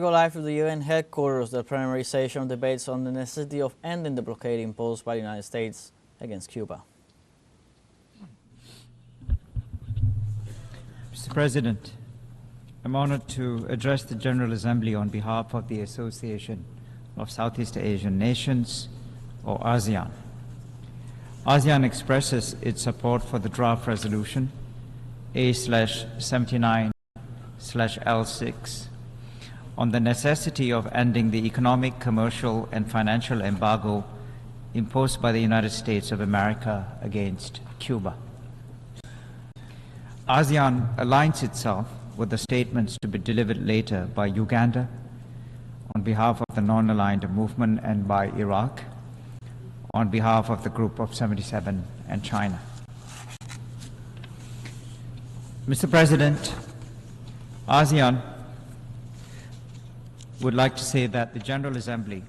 We go live to the UN headquarters. The plenary session debates on the necessity of ending the blockade imposed by the United States against Cuba. Mr. President, I'm honored to address the General Assembly on behalf of the Association of Southeast Asian Nations, or ASEAN. ASEAN expresses its support for the draft resolution A/79/L6 on the necessity of ending the economic, commercial, and financial embargo imposed by the United States of America against Cuba. ASEAN aligns itself with the statements to be delivered later by Uganda on behalf of the non-aligned movement and by Iraq on behalf of the Group of 77 and China. Mr. President, ASEAN would like to say that the General Assembly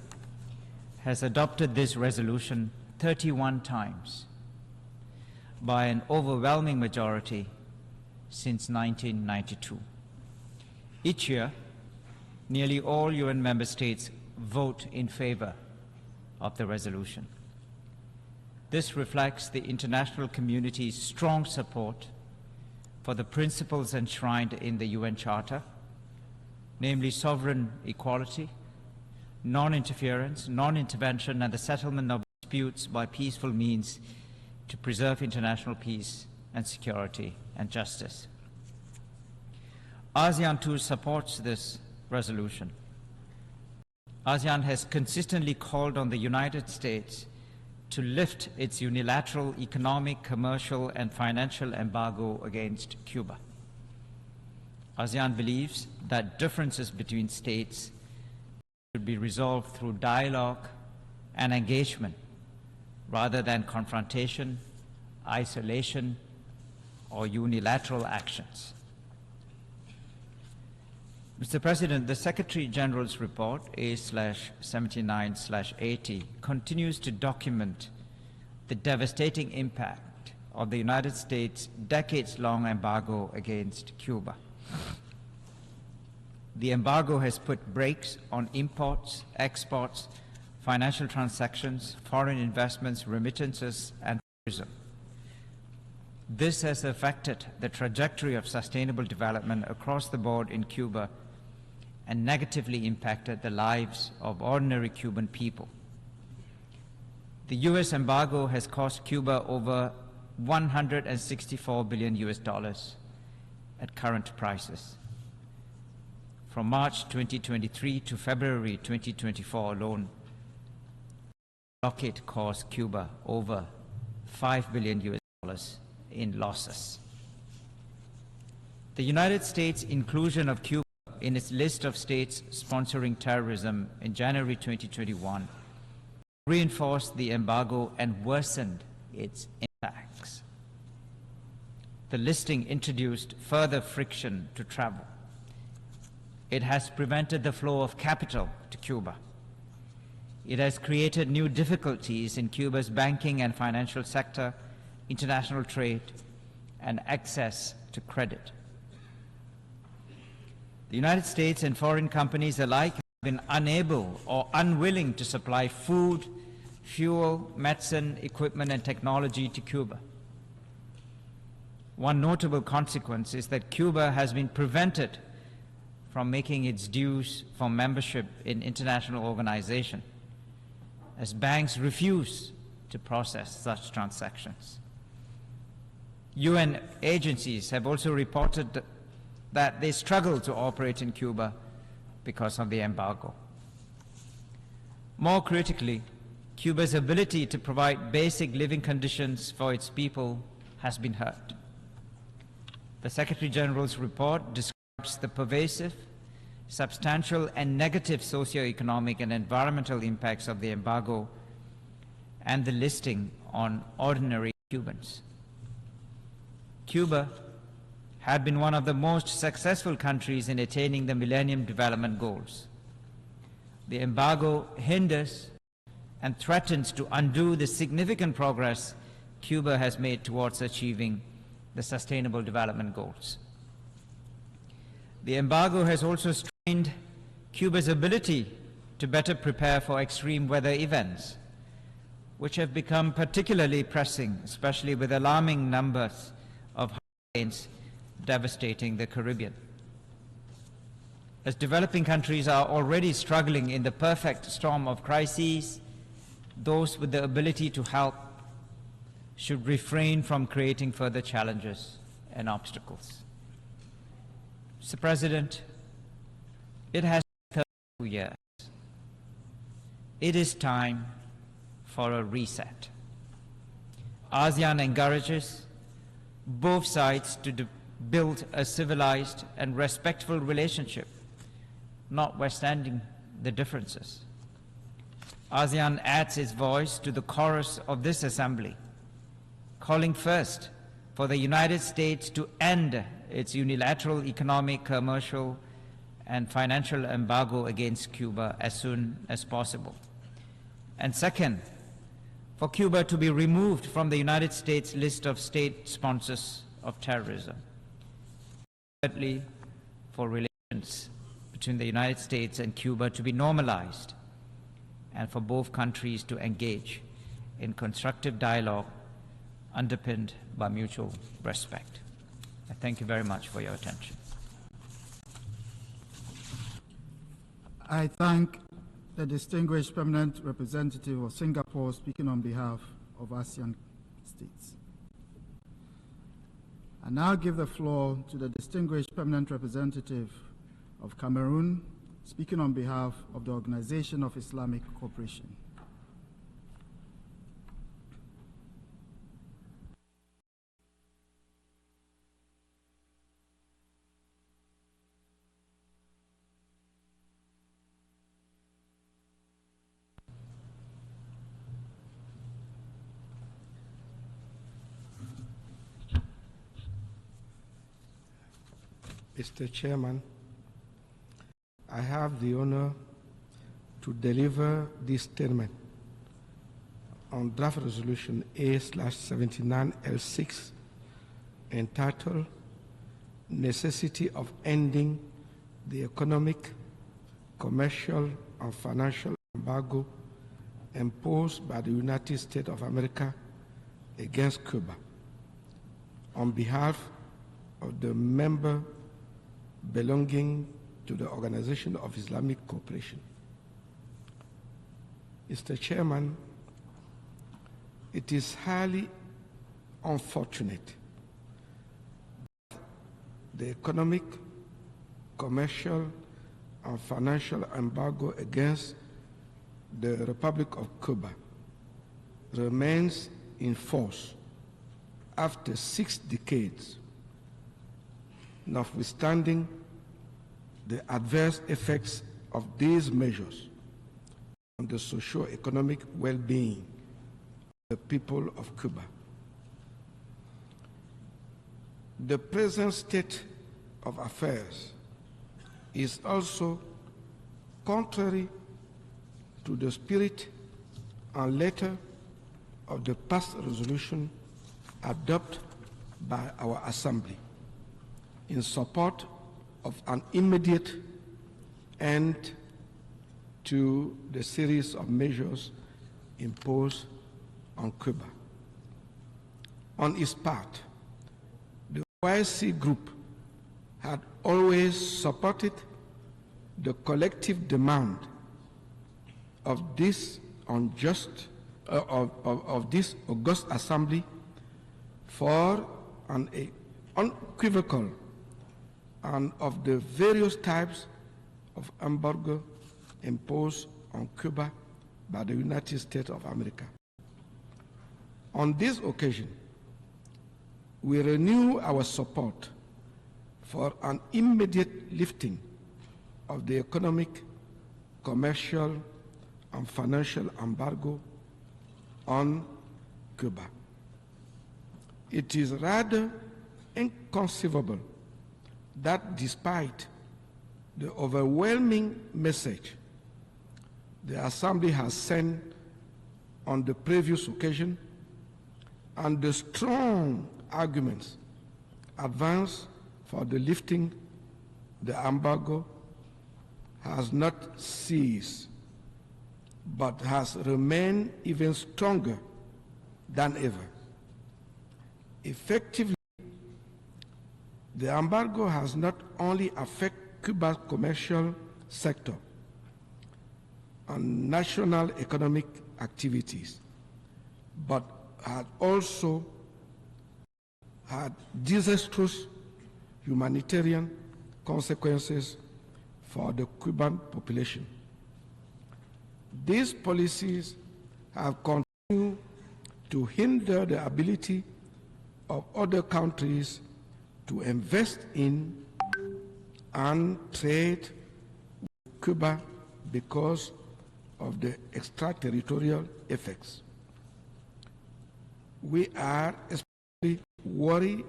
has adopted this resolution 31 times by an overwhelming majority since 1992. Each year, nearly all UN member states vote in favor of the resolution. This reflects the international community's strong support for the principles enshrined in the UN Charter, namely sovereign equality, non-interference, non-intervention, and the settlement of disputes by peaceful means to preserve international peace and security and justice. ASEAN too supports this resolution. ASEAN has consistently called on the United States to lift its unilateral economic, commercial, and financial embargo against Cuba. ASEAN believes that differences between states should be resolved through dialogue and engagement rather than confrontation, isolation, or unilateral actions. Mr. President, the Secretary General's report A/79/80 continues to document the devastating impact of the United States' decades-long embargo against Cuba. The embargo has put brakes on imports, exports, financial transactions, foreign investments, remittances, and tourism. This has affected the trajectory of sustainable development across the board in Cuba and negatively impacted the lives of ordinary Cuban people. The US embargo has cost Cuba over $164 billion at current prices. From March 2023 to February 2024 alone, the blockade cost Cuba over $5 billion in losses. The United States' inclusion of Cuba in its list of states sponsoring terrorism in January 2021 reinforced the embargo and worsened its impacts. The listing introduced further friction to travel. It has prevented the flow of capital to Cuba. It has created new difficulties in Cuba's banking and financial sector, international trade, and access to credit. The United States and foreign companies alike have been unable or unwilling to supply food, fuel, medicine, equipment, and technology to Cuba. One notable consequence is that Cuba has been prevented from making its dues for membership in international organizations, as banks refuse to process such transactions. UN agencies have also reported that they struggle to operate in Cuba because of the embargo. More critically, Cuba's ability to provide basic living conditions for its people has been hurt. The Secretary General's report describes the pervasive, substantial, and negative socio-economic and environmental impacts of the embargo and the listing on ordinary Cubans. Cuba had been one of the most successful countries in attaining the Millennium Development Goals. The embargo hinders and threatens to undo the significant progress Cuba has made towards achieving the Sustainable Development Goals. The embargo has also strained Cuba's ability to better prepare for extreme weather events, which have become particularly pressing, especially with alarming numbers of hurricanes devastating the Caribbean. As developing countries are already struggling in the perfect storm of crises, those with the ability to help should refrain from creating further challenges and obstacles. Mr. President, it has been 32 years. It is time for a reset. ASEAN encourages both sides to build a civilized and respectful relationship, notwithstanding the differences. ASEAN adds its voice to the chorus of this assembly, calling first for the United States to end its unilateral economic, commercial, and financial embargo against Cuba as soon as possible. And second, for Cuba to be removed from the United States list of state sponsors of terrorism. Thirdly, for relations between the United States and Cuba to be normalized, and for both countries to engage in constructive dialogue underpinned by mutual respect. I thank you very much for your attention. I thank the distinguished permanent representative of Singapore speaking on behalf of ASEAN states. I now give the floor to the distinguished permanent representative of Cameroon speaking on behalf of the Organization of Islamic Cooperation. Mr. Chairman, I have the honor to deliver this statement on draft resolution A/79L6 entitled Necessity of Ending the Economic, Commercial, and Financial Embargo imposed by the United States of America against Cuba, on behalf of the member belonging to the Organization of Islamic Cooperation. Mr. Chairman, it is highly unfortunate that the economic, commercial, and financial embargo against the Republic of Cuba remains in force after 6 decades, notwithstanding the adverse effects of these measures on the socio-economic well-being of the people of Cuba. The present state of affairs is also contrary to the spirit and letter of the past resolution adopted by our Assembly in support of an immediate end to the series of measures imposed on Cuba. On its part, the OIC group had always supported the collective demand of this this august assembly for an unequivocal and of the various types of embargo imposed on Cuba by the United States of America. On this occasion, we renew our support for an immediate lifting of the economic, commercial, and financial embargo on Cuba. It is rather inconceivable that despite the overwhelming message the Assembly has sent on the previous occasion and the strong arguments advanced for the lifting the embargo, has not ceased, but has remained even stronger than ever. Effectively, the embargo has not only affected Cuba's commercial sector and national economic activities, but had also had disastrous humanitarian consequences for the Cuban population. These policies have continued to hinder the ability of other countries to invest in and trade with Cuba because of the extraterritorial effects. We are especially worried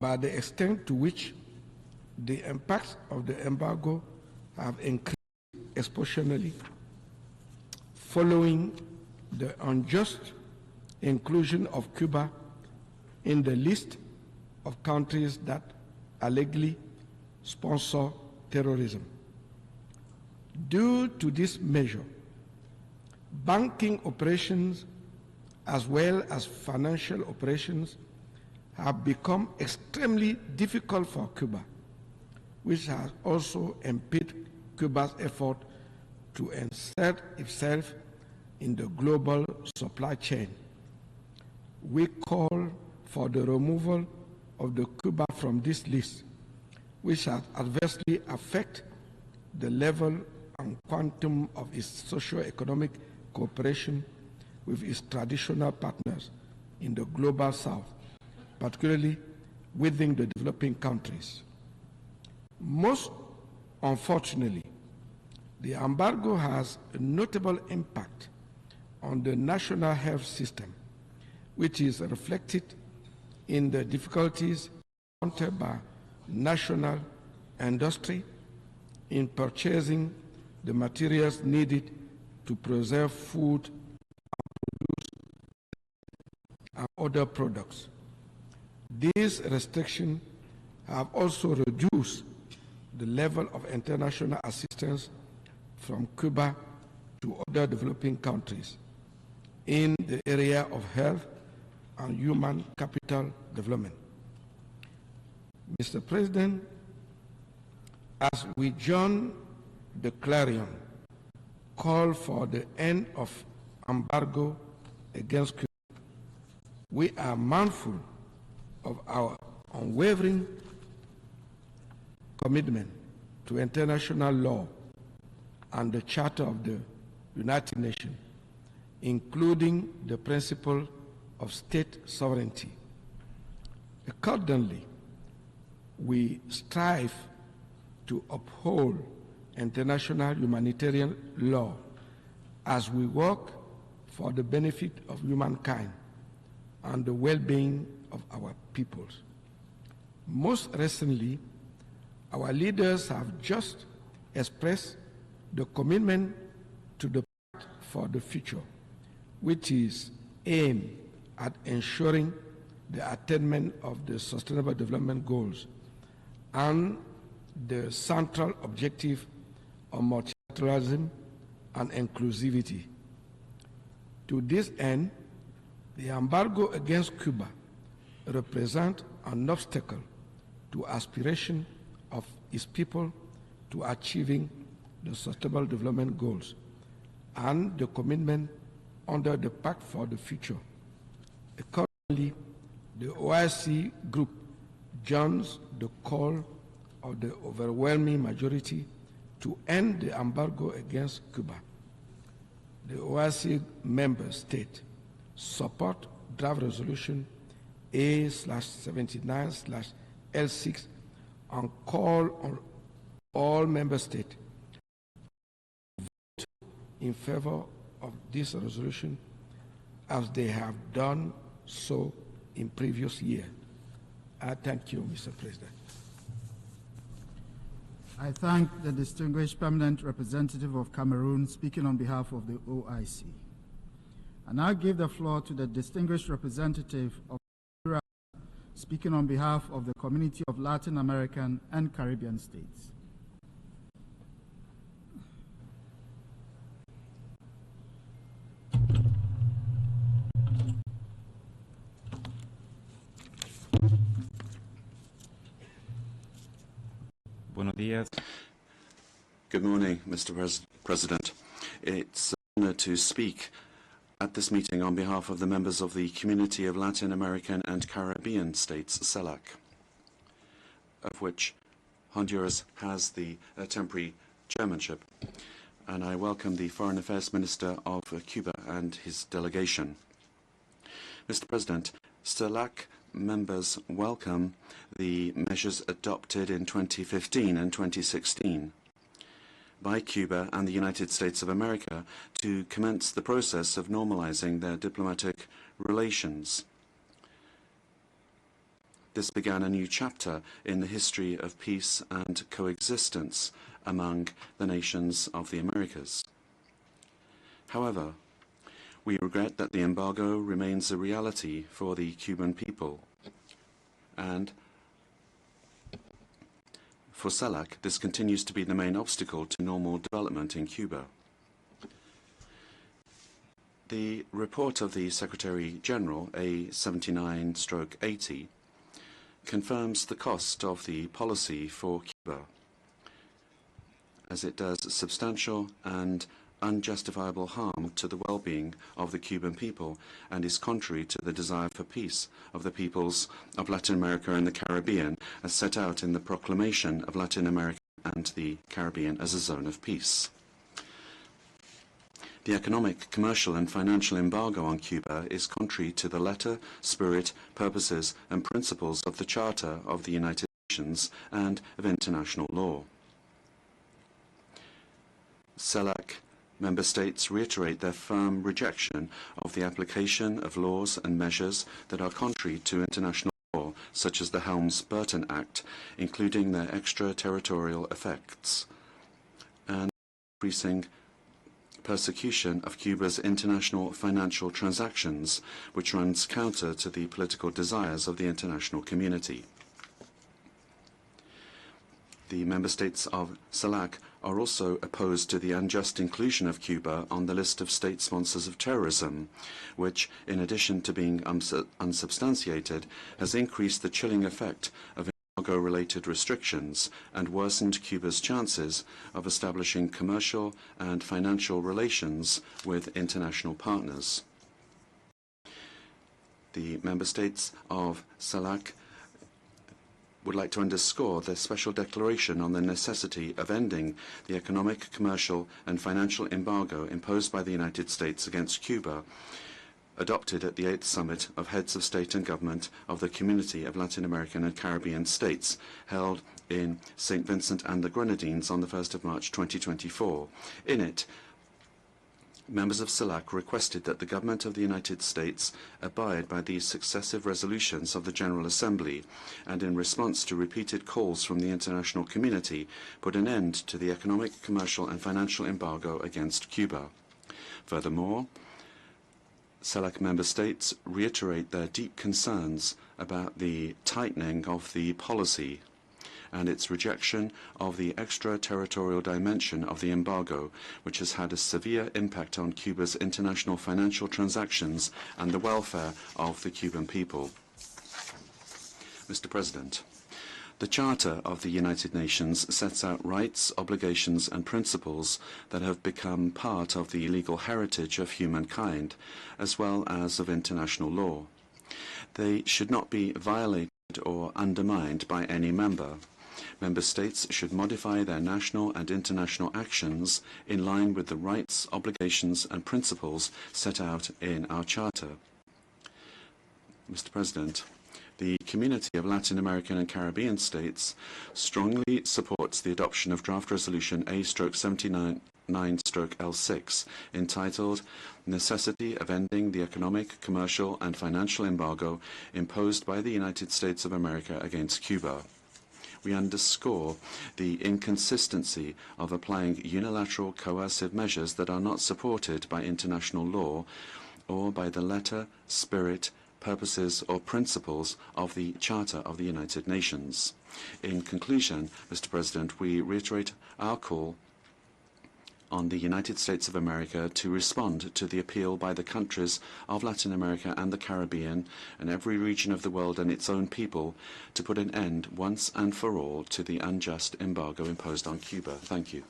by the extent to which the impacts of the embargo have increased exponentially following the unjust inclusion of Cuba in the list of countries that allegedly sponsor terrorism. Due to this measure, banking operations as well as financial operations have become extremely difficult for Cuba, which has also impeded Cuba's effort to insert itself in the global supply chain. We call for the removal of the Cuba from this list, which has adversely affected the level and quantum of its socio-economic cooperation with its traditional partners in the global south, particularly within the developing countries. Most unfortunately, the embargo has a notable impact on the national health system, which is reflected in the difficulties encountered by national industry in purchasing the materials needed to preserve food and produce and other products. These restrictions have also reduced the level of international assistance from Cuba to other developing countries in the area of health and human capital development. Mr. President, as we join the clarion call for the end of embargo against Cuba, we are mindful of our unwavering commitment to international law and the Charter of the United Nations, including the principle of state sovereignty. Accordingly, we strive to uphold international humanitarian law as we work for the benefit of humankind and the well-being of our peoples. Most recently, our leaders have just expressed the commitment to the Pact for the Future, which is aimed at ensuring the attainment of the Sustainable Development Goals and the central objective of multilateralism and inclusivity. To this end, the embargo against Cuba represents an obstacle to aspiration of its people to achieving the Sustainable Development Goals and the commitment under the Pact for the Future. Accordingly, the OIC group joins the call of the overwhelming majority to end the embargo against Cuba. The OIC member states support draft resolution A/79/L6 and call on all member states to vote in favor of this resolution as they have done so in previous years. I thank you, Mr. President. I thank the distinguished permanent representative of Cameroon speaking on behalf of the OIC. I now give the floor to the distinguished representative of Nigeria speaking on behalf of the Community of Latin American and Caribbean States. Diaz. Good morning, Mr. President. It's an honor to speak at this meeting on behalf of the members of the Community of Latin American and Caribbean States, CELAC, of which Honduras has the temporary chairmanship. And I welcome the Foreign Affairs Minister of Cuba and his delegation. Mr. President, CELAC members welcome the measures adopted in 2015 and 2016 by Cuba and the United States of America to commence the process of normalizing their diplomatic relations. This began a new chapter in the history of peace and coexistence among the nations of the Americas. However, we regret that the embargo remains a reality for the Cuban people, and for CELAC, this continues to be the main obstacle to normal development in Cuba. The report of the Secretary General, A79/80, confirms the cost of the policy for Cuba, as it does substantial and unjustifiable harm to the well-being of the Cuban people and is contrary to the desire for peace of the peoples of Latin America and the Caribbean, as set out in the proclamation of Latin America and the Caribbean as a zone of peace. The economic, commercial and financial embargo on Cuba is contrary to the letter, spirit, purposes and principles of the Charter of the United Nations and of international law. CELAC member states reiterate their firm rejection of the application of laws and measures that are contrary to international law, such as the Helms-Burton Act, including their extraterritorial effects, and increasing persecution of Cuba's international financial transactions, which runs counter to the political desires of the international community. The member states of CELAC are also opposed to the unjust inclusion of Cuba on the list of state sponsors of terrorism, which, in addition to being unsubstantiated, has increased the chilling effect of embargo-related restrictions and worsened Cuba's chances of establishing commercial and financial relations with international partners. The member states of CELAC would like to underscore the special declaration on the necessity of ending the economic, commercial and financial embargo imposed by the United States against Cuba, adopted at the 8th Summit of Heads of State and Government of the Community of Latin American and Caribbean States, held in St. Vincent and the Grenadines on the 1st of March 2024. In it, members of CELAC requested that the government of the United States abide by these successive resolutions of the General Assembly and, in response to repeated calls from the international community, put an end to the economic, commercial and financial embargo against Cuba. Furthermore, CELAC member states reiterate their deep concerns about the tightening of the policy and its rejection of the extraterritorial dimension of the embargo, which has had a severe impact on Cuba's international financial transactions and the welfare of the Cuban people. Mr. President, the Charter of the United Nations sets out rights, obligations and principles that have become part of the legal heritage of humankind, as well as of international law. They should not be violated or undermined by any member. Member states should modify their national and international actions in line with the rights, obligations and principles set out in our Charter. Mr. President, the Community of Latin American and Caribbean States strongly supports the adoption of Draft Resolution A/79/L6, entitled Necessity of Ending the Economic, Commercial and Financial Embargo Imposed by the United States of America against Cuba. We underscore the inconsistency of applying unilateral coercive measures that are not supported by international law or by the letter, spirit, purposes or principles of the Charter of the United Nations. In conclusion, Mr. President, we reiterate our call on the United States of America to respond to the appeal by the countries of Latin America and the Caribbean and every region of the world and its own people to put an end once and for all to the unjust embargo imposed on Cuba. Thank you.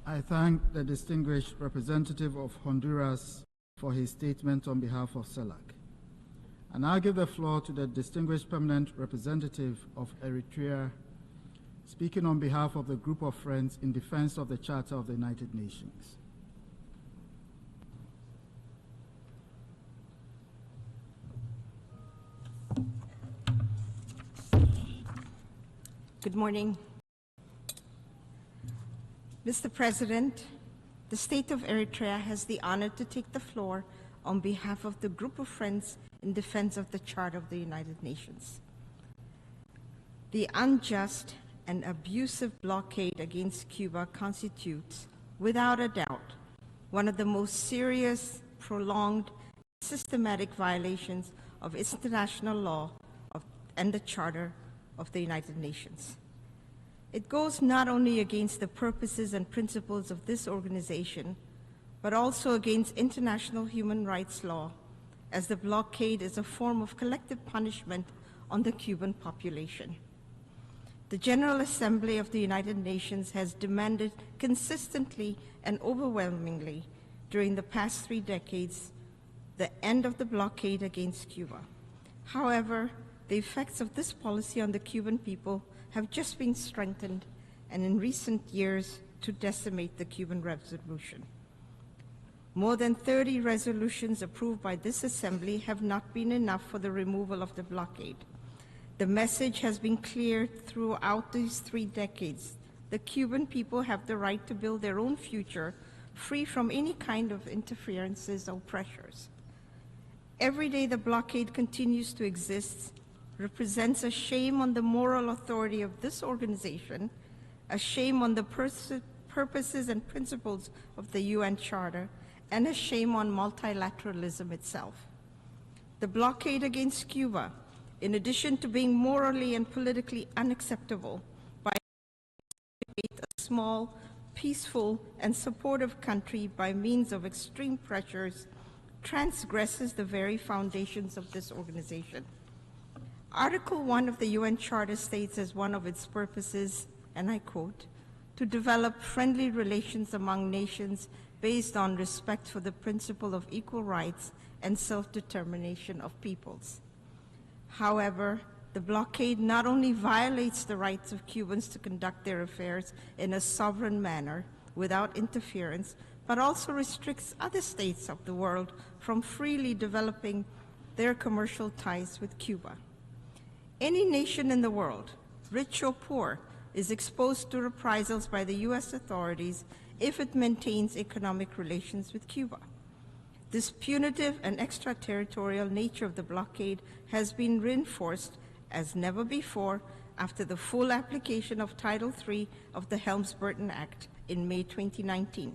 I thank the distinguished representative of Honduras for his statement on behalf of CELAC. And I'll give the floor to the distinguished permanent representative of Eritrea, speaking on behalf of the group of friends in defense of the Charter of the United Nations. Good morning. Mr. President, the state of Eritrea has the honor to take the floor on behalf of the group of friends in defense of the Charter of the United Nations. The unjust and abusive blockade against Cuba constitutes, without a doubt, one of the most serious, prolonged, systematic violations of international law and the Charter of the United Nations. It goes not only against the purposes and principles of this organization, but also against international human rights law, as the blockade is a form of collective punishment on the Cuban population. The General Assembly of the United Nations has demanded consistently and overwhelmingly during the past 3 decades the end of the blockade against Cuba. However, the effects of this policy on the Cuban people have just been strengthened and in recent years to decimate the Cuban Revolution. More than 30 resolutions approved by this assembly have not been enough for the removal of the blockade. The message has been clear throughout these 3 decades. The Cuban people have the right to build their own future free from any kind of interferences or pressures. Every day the blockade continues to exist represents a shame on the moral authority of this organization, a shame on the purposes and principles of the UN Charter, and a shame on multilateralism itself. The blockade against Cuba, in addition to being morally and politically unacceptable by a small, peaceful, and supportive country by means of extreme pressures, transgresses the very foundations of this organization. Article 1 of the UN Charter states as one of its purposes, and I quote, to develop friendly relations among nations based on respect for the principle of equal rights and self-determination of peoples. However, the blockade not only violates the rights of Cubans to conduct their affairs in a sovereign manner without interference, but also restricts other states of the world from freely developing their commercial ties with Cuba. Any nation in the world, rich or poor, is exposed to reprisals by the US authorities if it maintains economic relations with Cuba. This punitive and extraterritorial nature of the blockade has been reinforced as never before after the full application of Title III of the Helms-Burton Act in May 2019,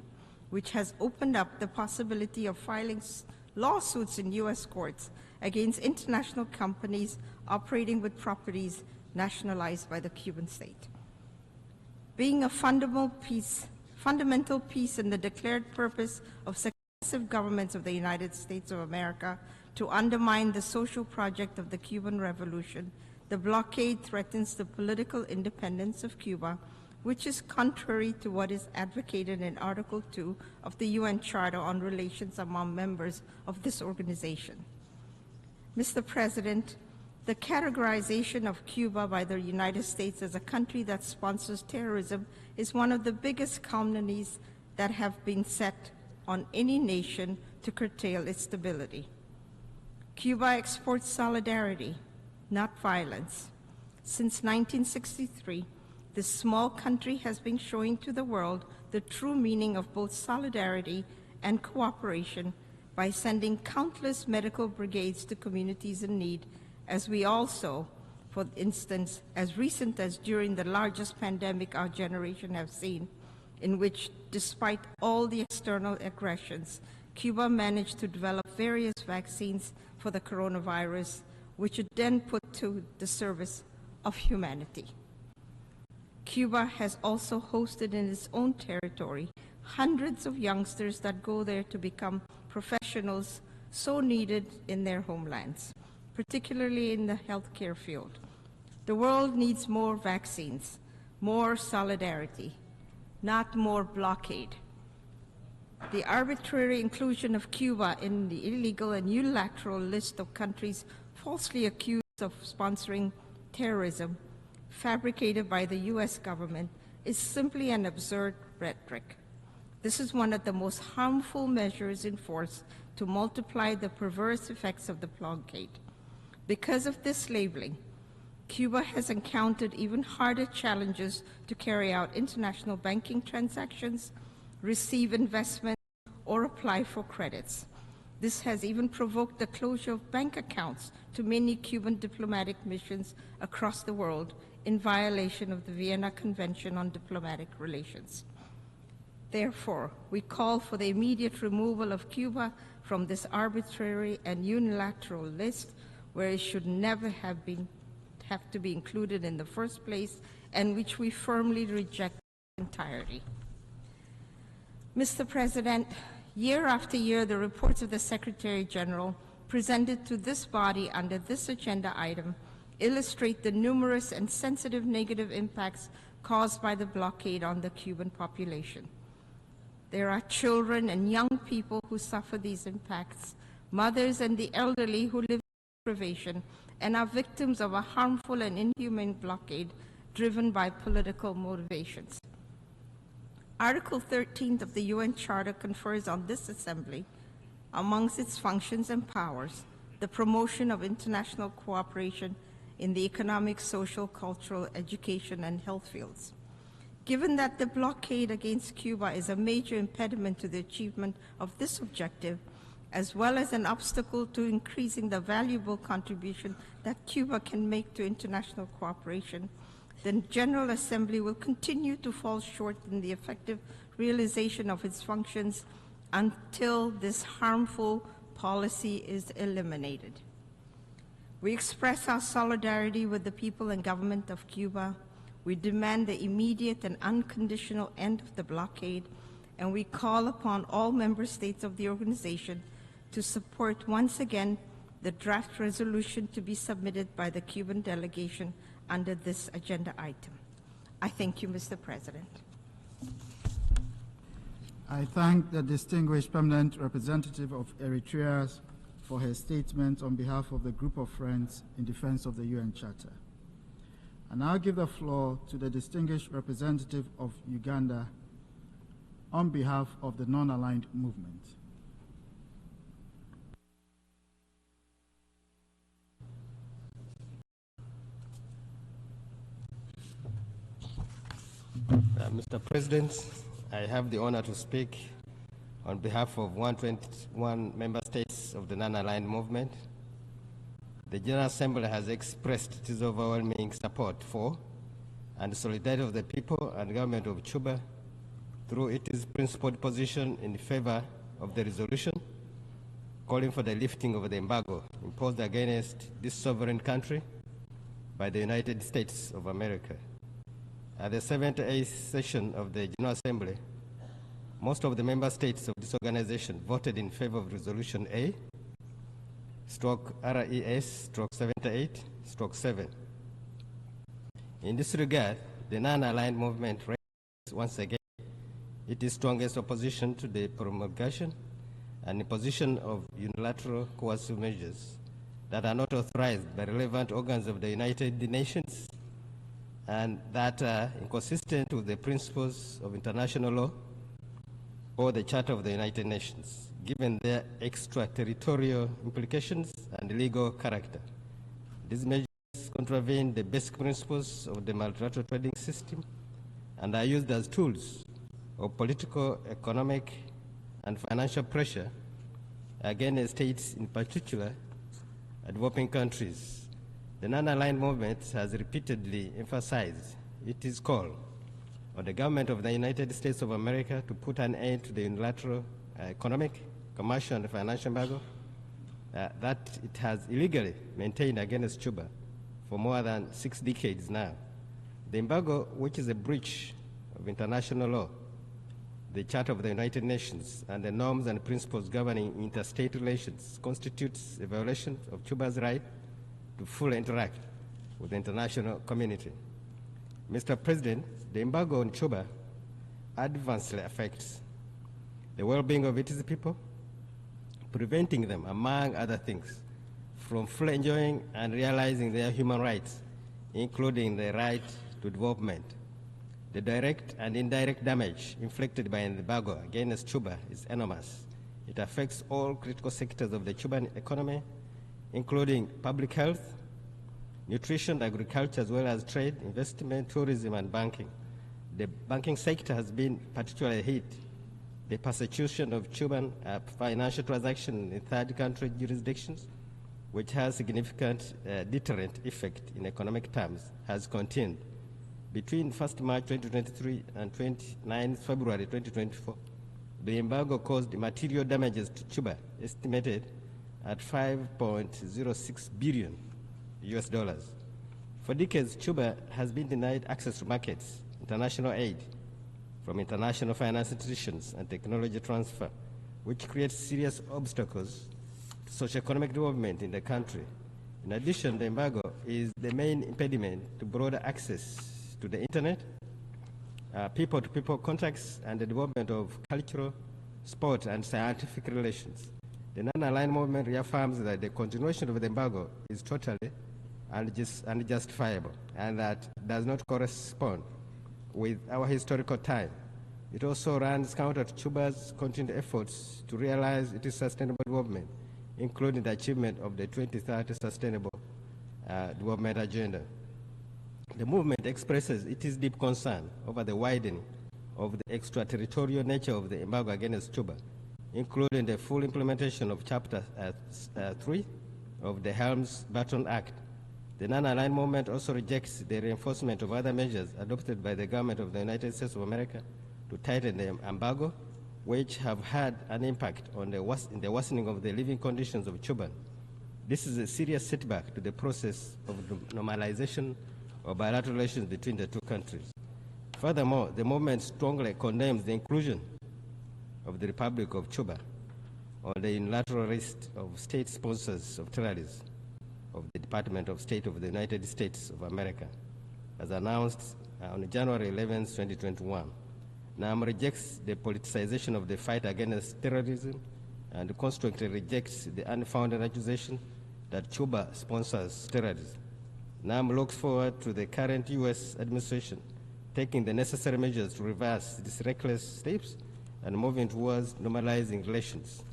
which has opened up the possibility of filing lawsuits in US courts against international companies operating with properties nationalized by the Cuban state. Being a fundamental piece in the declared purpose of successive governments of the United States of America to undermine the social project of the Cuban Revolution, the blockade threatens the political independence of Cuba, which is contrary to what is advocated in Article 2 of the UN Charter on Relations among members of this organization. Mr. President, the categorization of Cuba by the United States as a country that sponsors terrorism is one of the biggest calumnies that have been set on any nation to curtail its stability. Cuba exports solidarity, not violence. Since 1963, this small country has been showing to the world the true meaning of both solidarity and cooperation by sending countless medical brigades to communities in need, as we also, for instance, as recent as during the largest pandemic our generation have seen, in which, despite all the external aggressions, Cuba managed to develop various vaccines for the coronavirus, which it then put to the service of humanity. Cuba has also hosted in its own territory hundreds of youngsters that go there to become professionals so needed in their homelands, particularly in the healthcare field. The world needs more vaccines, more solidarity, not more blockade. The arbitrary inclusion of Cuba in the illegal and unilateral list of countries falsely accused of sponsoring terrorism, fabricated by the US government, is simply an absurd rhetoric. This is one of the most harmful measures in force to multiply the perverse effects of the blockade. Because of this labeling, Cuba has encountered even harder challenges to carry out international banking transactions, receive investment, or apply for credits. This has even provoked the closure of bank accounts to many Cuban diplomatic missions across the world in violation of the Vienna Convention on Diplomatic Relations. Therefore, we call for the immediate removal of Cuba from this arbitrary and unilateral list, where it should never have to be included in the first place, and which we firmly reject entirely. Mr. President, year after year, the reports of the Secretary General presented to this body under this agenda item illustrate the numerous and sensitive negative impacts caused by the blockade on the Cuban population. There are children and young people who suffer these impacts, mothers and the elderly who live in deprivation and are victims of a harmful and inhumane blockade driven by political motivations. Article 13 of the UN Charter confers on this Assembly, amongst its functions and powers, the promotion of international cooperation in the economic, social, cultural, education, and health fields. Given that the blockade against Cuba is a major impediment to the achievement of this objective, as well as an obstacle to increasing the valuable contribution that Cuba can make to international cooperation, the General Assembly will continue to fall short in the effective realization of its functions until this harmful policy is eliminated. We express our solidarity with the people and government of Cuba. We demand the immediate and unconditional end of the blockade, and we call upon all member states of the organization to support once again the draft resolution to be submitted by the Cuban delegation under this agenda item. I thank you, Mr. President. I thank the distinguished permanent representative of Eritrea for her statement on behalf of the group of friends in defense of the UN Charter. I now give the floor to the distinguished representative of Uganda on behalf of the non-aligned movement. Mr. President, I have the honor to speak on behalf of 121 member states of the non-aligned movement. The General Assembly has expressed its overwhelming support for and solidarity of the people and government of Cuba through its principled position in favor of the resolution calling for the lifting of the embargo imposed against this sovereign country by the United States of America. At the 78th session of the General Assembly, most of the member states of this organization voted in favor of Resolution A/RES/78/7. In this regard, the non-aligned movement raises once again its strongest opposition to the promulgation and imposition of unilateral coercive measures that are not authorized by relevant organs of the United Nations and that are inconsistent with the principles of international law or the Charter of the United Nations, given their extraterritorial implications and legal character. These measures contravene the basic principles of the multilateral trading system and are used as tools of political, economic, and financial pressure against states, in particular, developing countries. The non-aligned movement has repeatedly emphasized its call on the government of the United States of America to put an end to the unilateral economic, commercial, and financial embargo that it has illegally maintained against Cuba for more than 6 decades now. The embargo, which is a breach of international law, the Charter of the United Nations, and the norms and principles governing interstate relations, constitutes a violation of Cuba's right to fully interact with the international community. Mr. President, the embargo on Cuba adversely affects the well-being of its people, preventing them, among other things, from fully enjoying and realizing their human rights, including the right to development. The direct and indirect damage inflicted by an embargo against Cuba is enormous. It affects all critical sectors of the Cuban economy, including public health, nutrition, agriculture, as well as trade, investment, tourism, and banking. The banking sector has been particularly hit. The persecution of Cuban financial transactions in third country jurisdictions, which has significant deterrent effect in economic terms, has continued. Between 1st March 2023 and 29 February 2024, the embargo caused material damages to Cuba, estimated at $5.06 billion. For decades, Cuba has been denied access to markets, international aid from international finance institutions, and technology transfer, which creates serious obstacles to socio-economic development in the country. In addition, the embargo is the main impediment to broader access to the internet, people-to-people contacts, and the development of cultural, sport, and scientific relations. The non-aligned movement reaffirms that the continuation of the embargo is totally unjustifiable and that does not correspond with our historical time. It also runs counter to Cuba's continued efforts to realize its sustainable development, including the achievement of the 2030 Sustainable Development Agenda. The movement expresses its deep concern over the widening of the extraterritorial nature of the embargo against Cuba, including the full implementation of Chapter 3 of the Helms-Burton Act. The non-aligned movement also rejects the reinforcement of other measures adopted by the government of the United States of America to tighten the embargo, which have had an impact on the worsening of the living conditions of Cubans. This is a serious setback to the process of normalization of bilateral relations between the two countries. Furthermore, the movement strongly condemns the inclusion of the Republic of Cuba on the unilateral list of state sponsors of terrorism of the Department of State of the United States of America, as announced on January 11, 2021. NAM rejects the politicization of the fight against terrorism and consequently rejects the unfounded accusation that Cuba sponsors terrorism. NAM looks forward to the current U.S. administration taking the necessary measures to reverse these reckless steps and moving towards normalizing relations.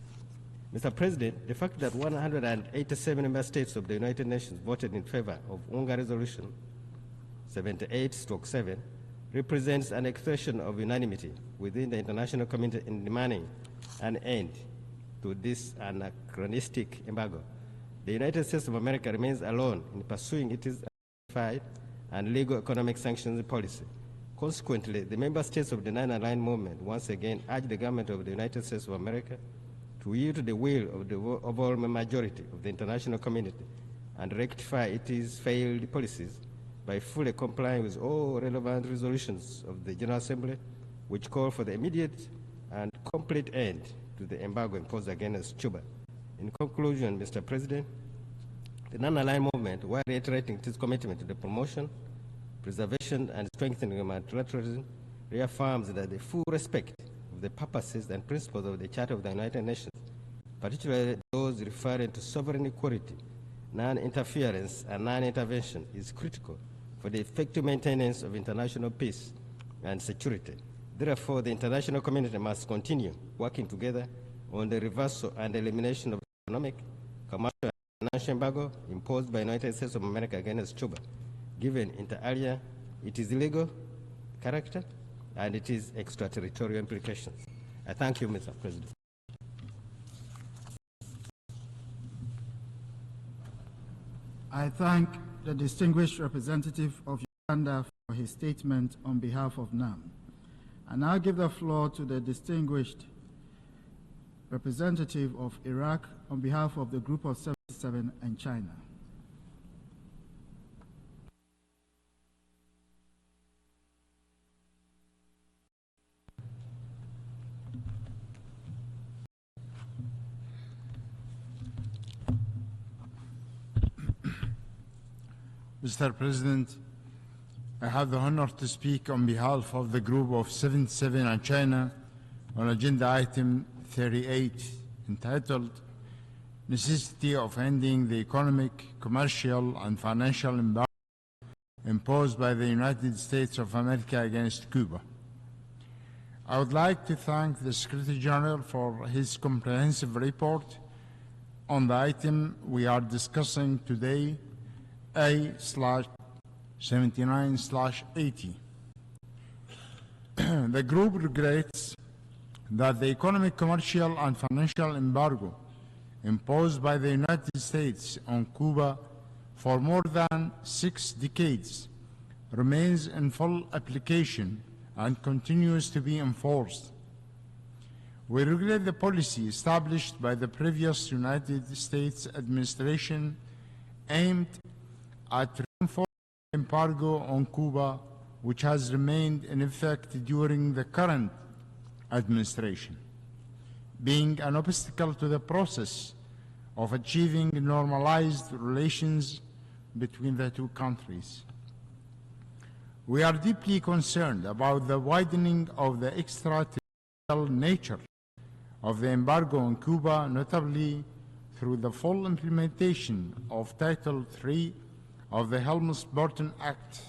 Mr. President, the fact that 187 member states of the United Nations voted in favor of UNGA Resolution 78/7 represents an expression of unanimity within the international community in demanding an end to this anachronistic embargo. The United States of America remains alone in pursuing its unified and legal economic sanctions policy. Consequently, the member states of the Non-Aligned Movement once again urge the government of the United States of America to yield to the will of the overall majority of the international community and rectify its failed policies by fully complying with all relevant resolutions of the General Assembly, which call for the immediate and complete end to the embargo imposed against Cuba. In conclusion, Mr. President, the Non-Aligned Movement, while reiterating its commitment to the promotion, preservation, and strengthening of multilateralism, reaffirms that the full respect of the purposes and principles of the Charter of the United Nations, particularly those referring to sovereign equality, non-interference, and non-intervention, is critical for the effective maintenance of international peace and security. Therefore, the international community must continue working together on the reversal and elimination of economic, commercial, and financial embargo imposed by the United States of America against Cuba, given inter alia its illegal character and its extraterritorial implications. I thank you, Mr. President. I thank the distinguished representative of Uganda for his statement on behalf of NAM. I now give the floor to the distinguished representative of Iraq on behalf of the Group of 77 and China. Mr. President, I have the honor to speak on behalf of the Group of 77 on China on Agenda Item 38, entitled Necessity of Ending the Economic, Commercial, and Financial Embargo imposed by the United States of America against Cuba. I would like to thank the Secretary General for his comprehensive report on the item we are discussing today, A/79/80. The group regrets that the economic, commercial, and financial embargo imposed by the United States on Cuba for more than 6 decades remains in full application and continues to be enforced. We regret the policy established by the previous United States administration aimed at reinforcing the embargo on Cuba, which has remained in effect during the current administration, being an obstacle to the process of achieving normalized relations between the two countries. We are deeply concerned about the widening of the extraterritorial nature of the embargo on Cuba, notably through the full implementation of Title III of the Helms-Burton Act.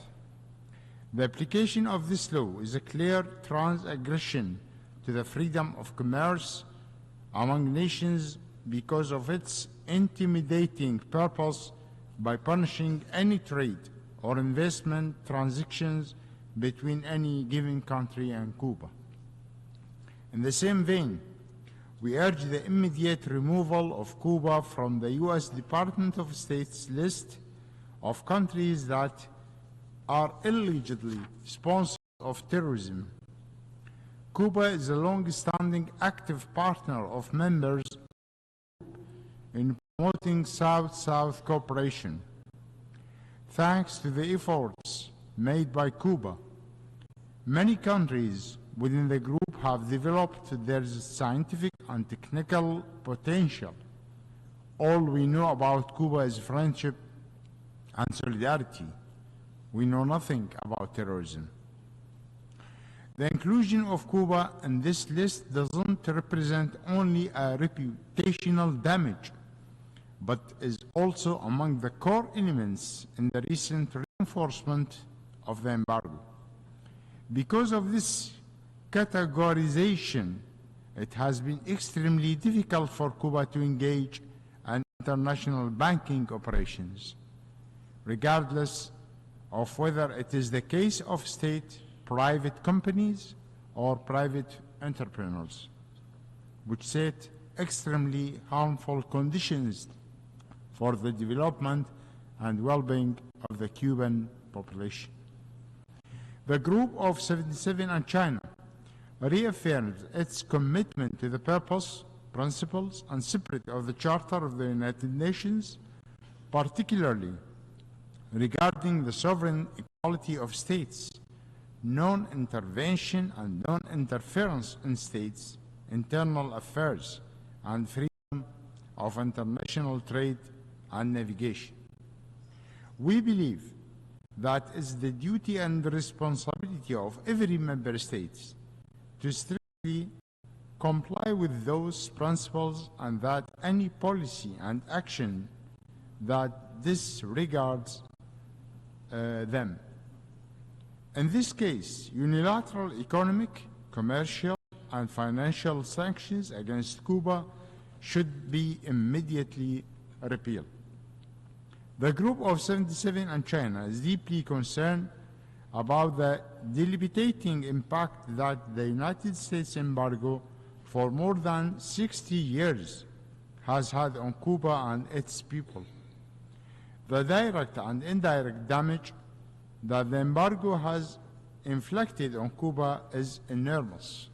The application of this law is a clear transgression to the freedom of commerce among nations because of its intimidating purpose by punishing any trade or investment transactions between any given country and Cuba. In the same vein, we urge the immediate removal of Cuba from the U.S. Department of State's list of countries that are allegedly sponsors of terrorism. Cuba is a long-standing active partner of members in promoting South-South cooperation. Thanks to the efforts made by Cuba, many countries within the group have developed their scientific and technical potential. All we know about Cuba is friendship and solidarity. We know nothing about terrorism. The inclusion of Cuba in this list doesn't represent only a reputational damage, but is also among the core elements in the recent reinforcement of the embargo. Because of this categorization, it has been extremely difficult for Cuba to engage in international banking operations, regardless of whether it is the case of state, private companies, or private entrepreneurs, which set extremely harmful conditions for the development and well-being of the Cuban population. The Group of 77 and China reaffirms its commitment to the purpose, principles, and spirit of the Charter of the United Nations, particularly regarding the sovereign equality of states, non-intervention and non-interference in states' internal affairs, and freedom of international trade and navigation. We believe that it is the duty and responsibility of every member state to strictly comply with those principles, and that any policy and action that disregards them. In this case, unilateral economic, commercial, and financial sanctions against Cuba should be immediately repealed. The Group of 77 and China is deeply concerned about the debilitating impact that the United States embargo for more than 60 years has had on Cuba and its people. The direct and indirect damage that the embargo has inflicted on Cuba is enormous.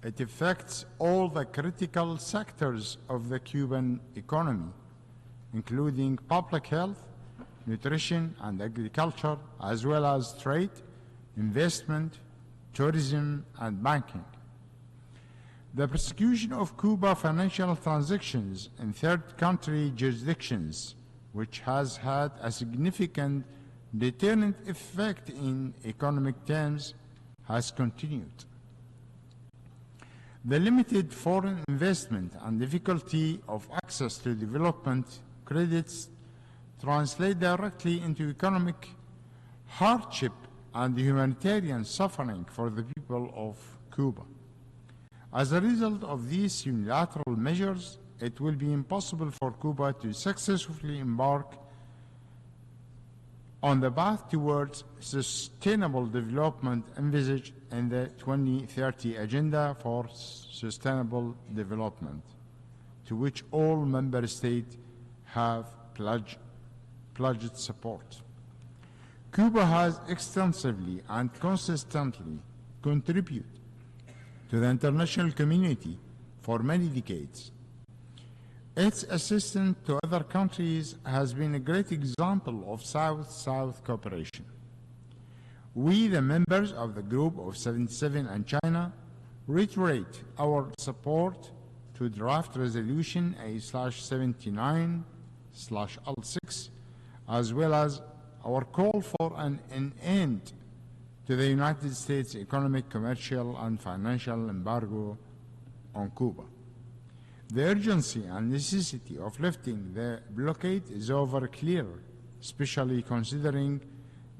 It affects all the critical sectors of the Cuban economy, including public health, nutrition, and agriculture, as well as trade, investment, tourism, and banking. The prosecution of Cuba financial transactions in third country jurisdictions which has had a significant deterrent effect in economic terms, has continued. The limited foreign investment and difficulty of access to development credits translate directly into economic hardship and humanitarian suffering for the people of Cuba. As a result of these unilateral measures, it will be impossible for Cuba to successfully embark on the path towards sustainable development envisaged in the 2030 Agenda for Sustainable Development, to which all member states have pledged support. Cuba has extensively and consistently contributed to the international community for many decades. Its assistance to other countries has been a great example of South-South cooperation. We, the members of the Group of 77 and China, reiterate our support to draft resolution A/79/L6, as well as our call for an end to the United States economic, commercial, and financial embargo on Cuba. The urgency and necessity of lifting the blockade is over clear, especially considering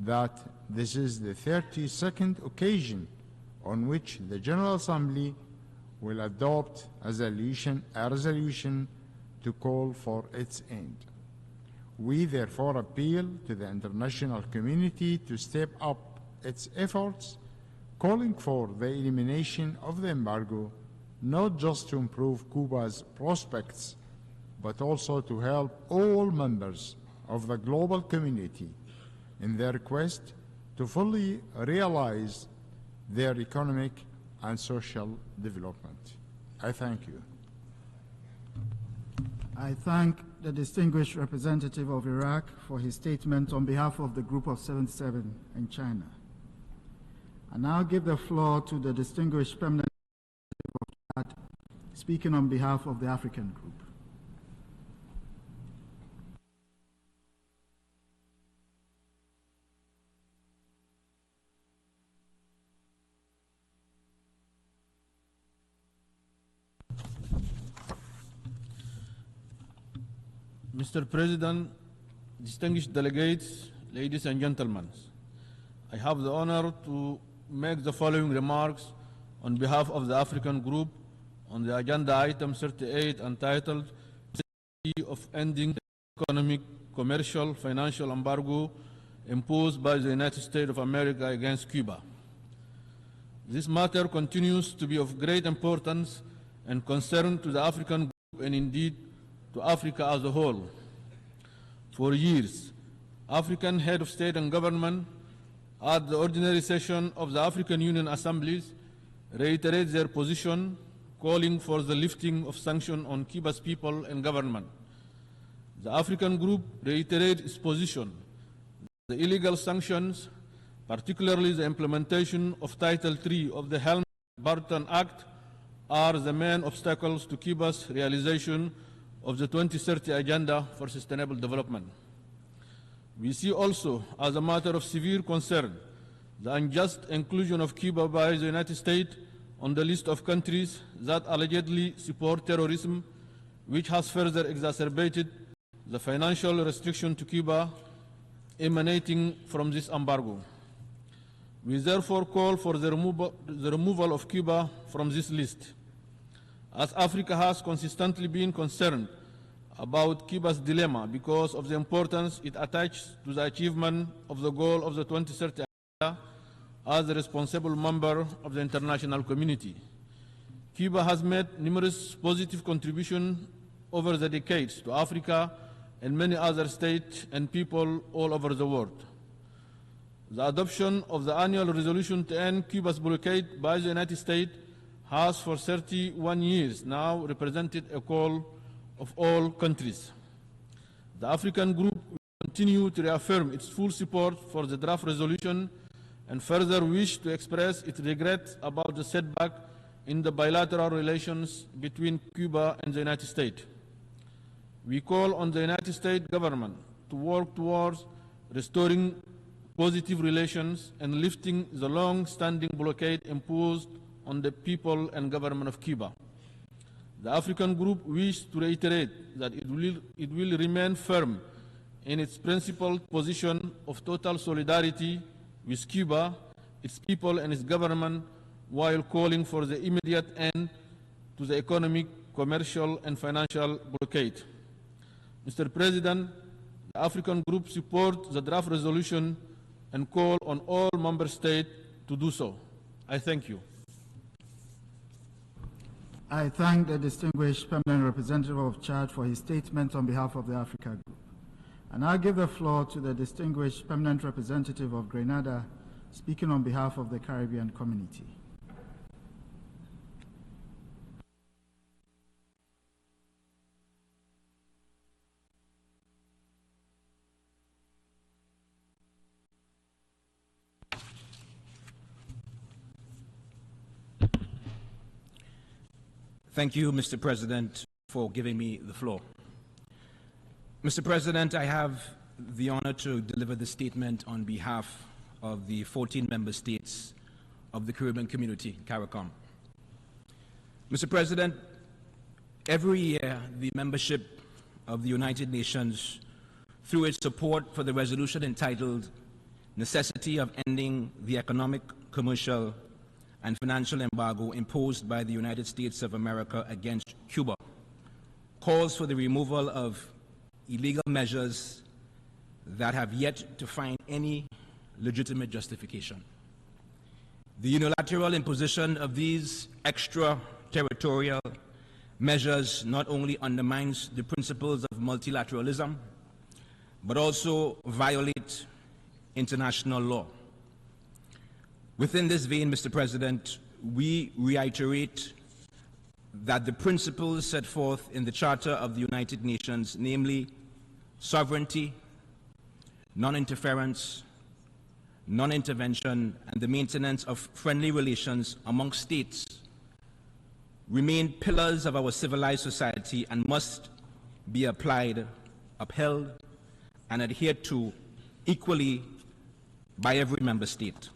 that this is the 32nd occasion on which the General Assembly will adopt a resolution to call for its end. We therefore appeal to the international community to step up its efforts, calling for the elimination of the embargo, not just to improve Cuba's prospects, but also to help all members of the global community in their quest to fully realize their economic and social development. I thank you. I thank the distinguished representative of Iraq for his statement on behalf of the Group of 77 in China. I now give the floor to the distinguished permanent representative of Chad, speaking on behalf of the African Group. Mr. President, distinguished delegates, ladies and gentlemen, I have the honor to make the following remarks on behalf of the African Group on the agenda item 38 entitled "Necessity of Ending the Economic, Commercial, Financial Embargo Imposed by the United States of America against Cuba." This matter continues to be of great importance and concern to the African Group and indeed to Africa as a whole. For years, African head of state and government at the ordinary session of the African Union assemblies reiterate their position, calling for the lifting of sanctions on Cuba's people and government. The African Group reiterates its position that the illegal sanctions, particularly the implementation of Title III of the Helms-Burton Act, are the main obstacles to Cuba's realization of the 2030 Agenda for Sustainable Development. We see also, as a matter of severe concern, the unjust inclusion of Cuba by the United States on the list of countries that allegedly support terrorism, which has further exacerbated the financial restriction to Cuba emanating from this embargo. We therefore call for the removal of Cuba from this list. As Africa has consistently been concerned about Cuba's dilemma because of the importance it attaches to the achievement of the goal of the 2030 Agenda as a responsible member of the international community. Cuba has made numerous positive contributions over the decades to Africa and many other states and people all over the world. The adoption of the annual resolution to end Cuba's blockade by the United States has for 31 years now represented a call of all countries. The African Group will continue to reaffirm its full support for the draft resolution and further wish to express its regret about the setback in the bilateral relations between Cuba and the United States. We call on the United States government to work towards restoring positive relations and lifting the long-standing blockade imposed on the people and government of Cuba. The African Group wishes to reiterate that it will remain firm in its principled position of total solidarity with Cuba, its people and its government, while calling for the immediate end to the economic, commercial and financial blockade. Mr. President, the African Group supports the draft resolution and call on all member states to do so. I thank you. I thank the distinguished permanent representative of Chad for his statement on behalf of the Africa Group. And I give the floor to the distinguished permanent representative of Grenada, speaking on behalf of the Caribbean community. Thank you, Mr. President, for giving me the floor. Mr. President, I have the honor to deliver the statement on behalf of the 14 member states of the Caribbean community, CARICOM. Mr. President, every year the membership of the United Nations, through its support for the resolution entitled Necessity of Ending the Economic, Commercial and Financial Embargo Imposed by the United States of America against Cuba, calls for the removal of illegal measures that have yet to find any legitimate justification. The unilateral imposition of these extraterritorial measures not only undermines the principles of multilateralism, but also violate international law. Within this vein, Mr. President, we reiterate that the principles set forth in the Charter of the United Nations, namely sovereignty, non-interference, non-intervention, and the maintenance of friendly relations among states, remain pillars of our civilized society and must be applied, upheld, and adhered to equally by every member state.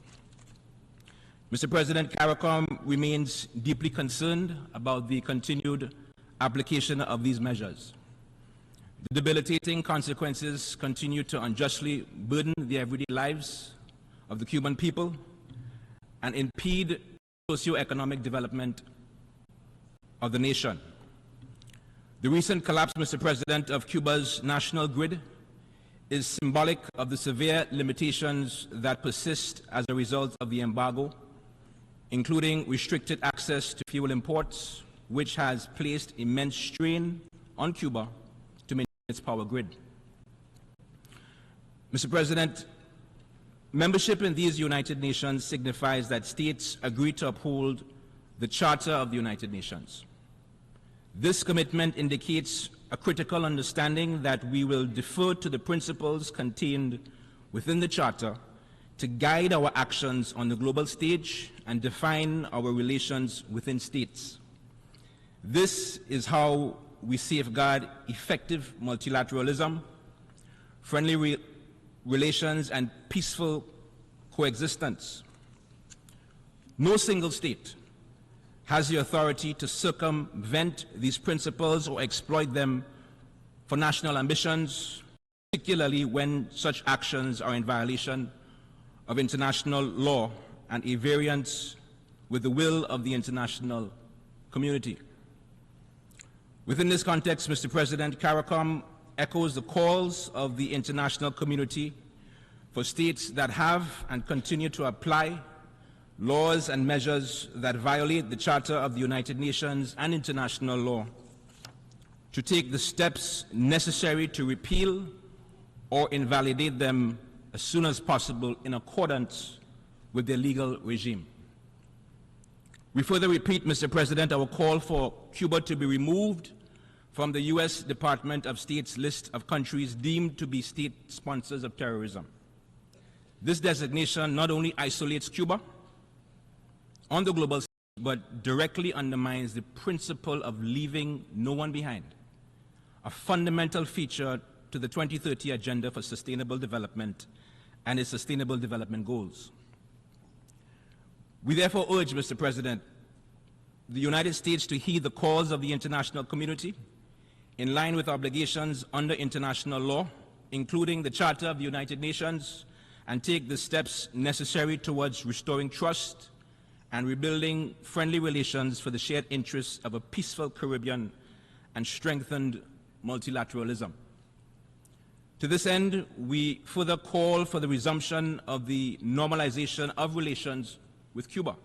Mr. President, CARICOM remains deeply concerned about the continued application of these measures. The debilitating consequences continue to unjustly burden the everyday lives of the Cuban people and impede socio-economic development of the nation. The recent collapse, Mr. President, of Cuba's national grid is symbolic of the severe limitations that persist as a result of the embargo, including restricted access to fuel imports, which has placed immense strain on Cuba to maintain its power grid. Mr. President, membership in these United Nations signifies that states agree to uphold the Charter of the United Nations. This commitment indicates a critical understanding that we will defer to the principles contained within the Charter to guide our actions on the global stage and define our relations within states. This is how we safeguard effective multilateralism, friendly relations, and peaceful coexistence. No single state has the authority to circumvent these principles or exploit them for national ambitions, particularly when such actions are in violation of international law and a variance with the will of the international community. Within this context, Mr. President, CARICOM echoes the calls of the international community for states that have and continue to apply laws and measures that violate the Charter of the United Nations and international law to take the steps necessary to repeal or invalidate them as soon as possible in accordance with their legal regime. We further repeat, Mr. President, our call for Cuba to be removed from the U.S. Department of State's list of countries deemed to be state sponsors of terrorism. This designation not only isolates Cuba on the global stage, but directly undermines the principle of leaving no one behind, a fundamental feature to the 2030 Agenda for Sustainable Development and its Sustainable Development Goals. We therefore urge, Mr. President, the United States to heed the calls of the international community in line with obligations under international law, including the Charter of the United Nations, and take the steps necessary towards restoring trust and rebuilding friendly relations for the shared interests of a peaceful Caribbean and strengthened multilateralism. To this end, we further call for the resumption of the normalization of relations with Cuba.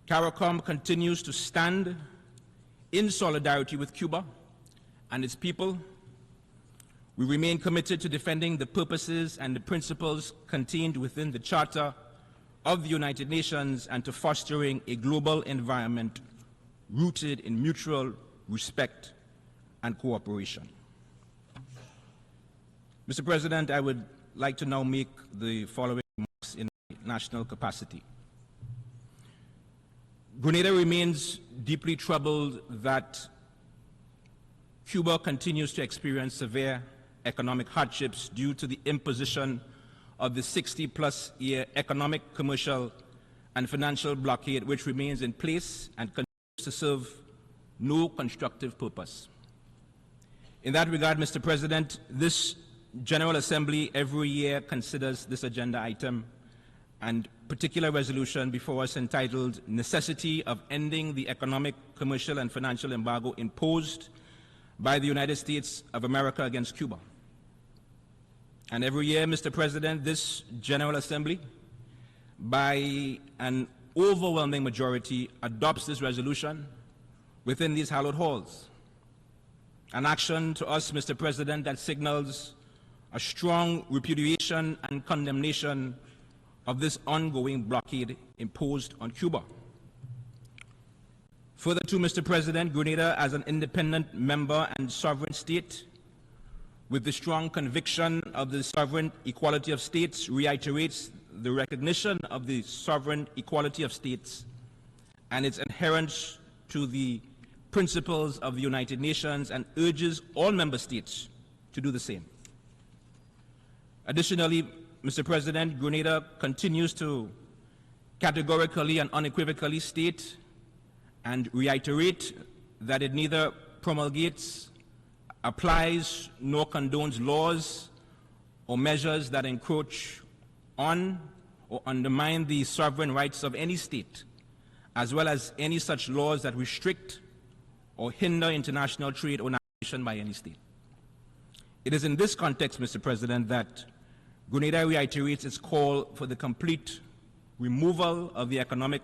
CARICOM continues to stand in solidarity with Cuba and its people. We remain committed to defending the purposes and the principles contained within the Charter of the United Nations and to fostering a global environment rooted in mutual respect and cooperation. Mr. President, I would like to now make the following remarks in national capacity. Grenada remains deeply troubled that Cuba continues to experience severe economic hardships due to the imposition of the 60-plus year economic, commercial, and financial blockade, which remains in place and continues to serve no constructive purpose. In that regard, Mr. President, this General Assembly every year considers this agenda item and particular resolution before us entitled Necessity of Ending the Economic, Commercial, and Financial Embargo Imposed by the United States of America against Cuba. And every year, Mr. President, this General Assembly, by an overwhelming majority, adopts this resolution within these hallowed halls. An action to us, Mr. President, that signals a strong repudiation and condemnation of this ongoing blockade imposed on Cuba. Further to, Mr. President, Grenada, as an independent member and sovereign state, with the strong conviction of the sovereign equality of states, reiterates the recognition of the sovereign equality of states and its adherence to the principles of the United Nations and urges all member states to do the same. Additionally, Mr. President, Grenada continues to categorically and unequivocally state and reiterate that it neither promulgates, applies, nor condones laws or measures that encroach on or undermine the sovereign rights of any state, as well as any such laws that restrict or hinder international trade or navigation by any state. It is in this context, Mr. President, that Grenada reiterates its call for the complete removal of the economic,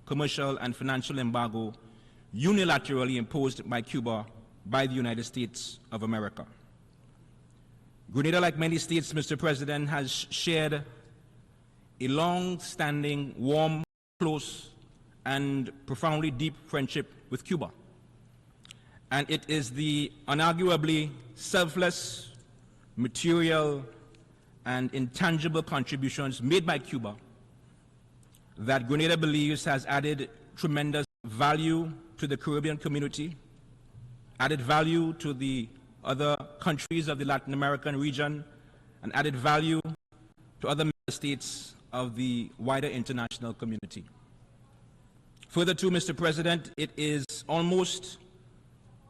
commercial, and financial embargo unilaterally imposed by Cuba by the United States of America. Grenada, like many states, Mr. President, has shared a long-standing, warm, close, and profoundly deep friendship with Cuba. And it is the unarguably selfless, material, and intangible contributions made by Cuba that Grenada believes has added tremendous value to the Caribbean community, added value to the other countries of the Latin American region, and added value to other member states of the wider international community. Further to, Mr. President, it is almost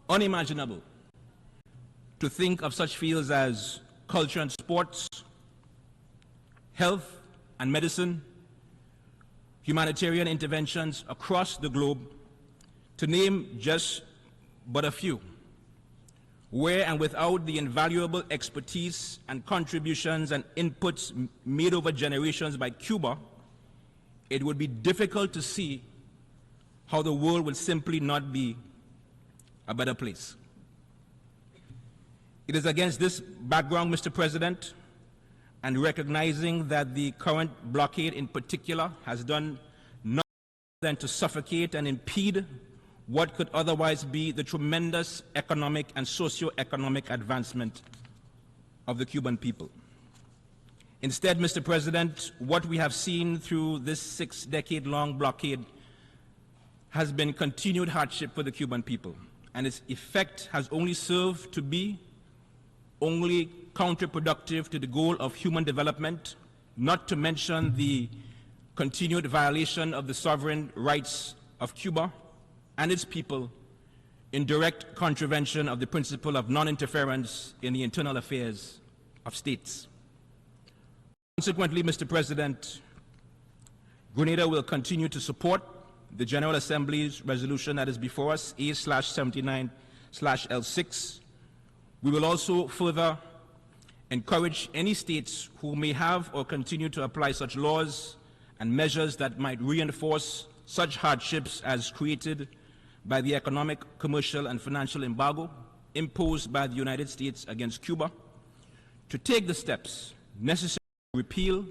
unimaginable to think of such fields as culture and sports, health and medicine, humanitarian interventions across the globe, to name just but a few, where and without the invaluable expertise and contributions and inputs made over generations by Cuba, it would be difficult to see how the world would simply not be a better place. It is against this background, Mr. President, and recognizing that the current blockade in particular has done nothing than to suffocate and impede what could otherwise be the tremendous economic and socio-economic advancement of the Cuban people. Instead, Mr. President, what we have seen through this 6-decade-long blockade has been continued hardship for the Cuban people and its effect has only served to be only counterproductive to the goal of human development, not to mention the continued violation of the sovereign rights of Cuba and its people in direct contravention of the principle of non-interference in the internal affairs of states. Consequently, Mr. President, Grenada will continue to support the General Assembly's resolution that is before us, A/79/L6. We will also further encourage any states who may have or continue to apply such laws and measures that might reinforce such hardships as created by the economic, commercial, and financial embargo imposed by the United States against Cuba to take the steps necessary to repeal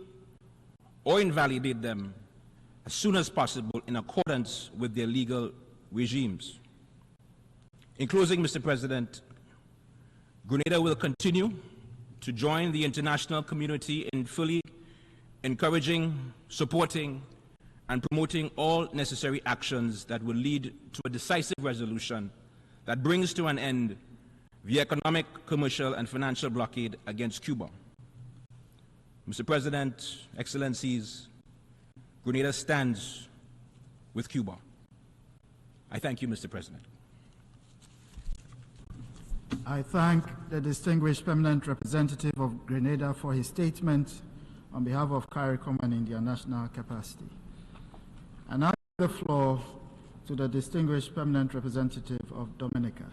or invalidate them as soon as possible in accordance with their legal regimes. In closing, Mr. President, Grenada will continue to join the international community in fully encouraging, supporting, and promoting all necessary actions that will lead to a decisive resolution that brings to an end the economic, commercial, and financial blockade against Cuba. Mr. President, Excellencies, Grenada stands with Cuba. I thank you, Mr. President. I thank the distinguished permanent representative of Grenada for his statement on behalf of CARICOM and in their national capacity. And I give the floor to the distinguished permanent representative of Dominica.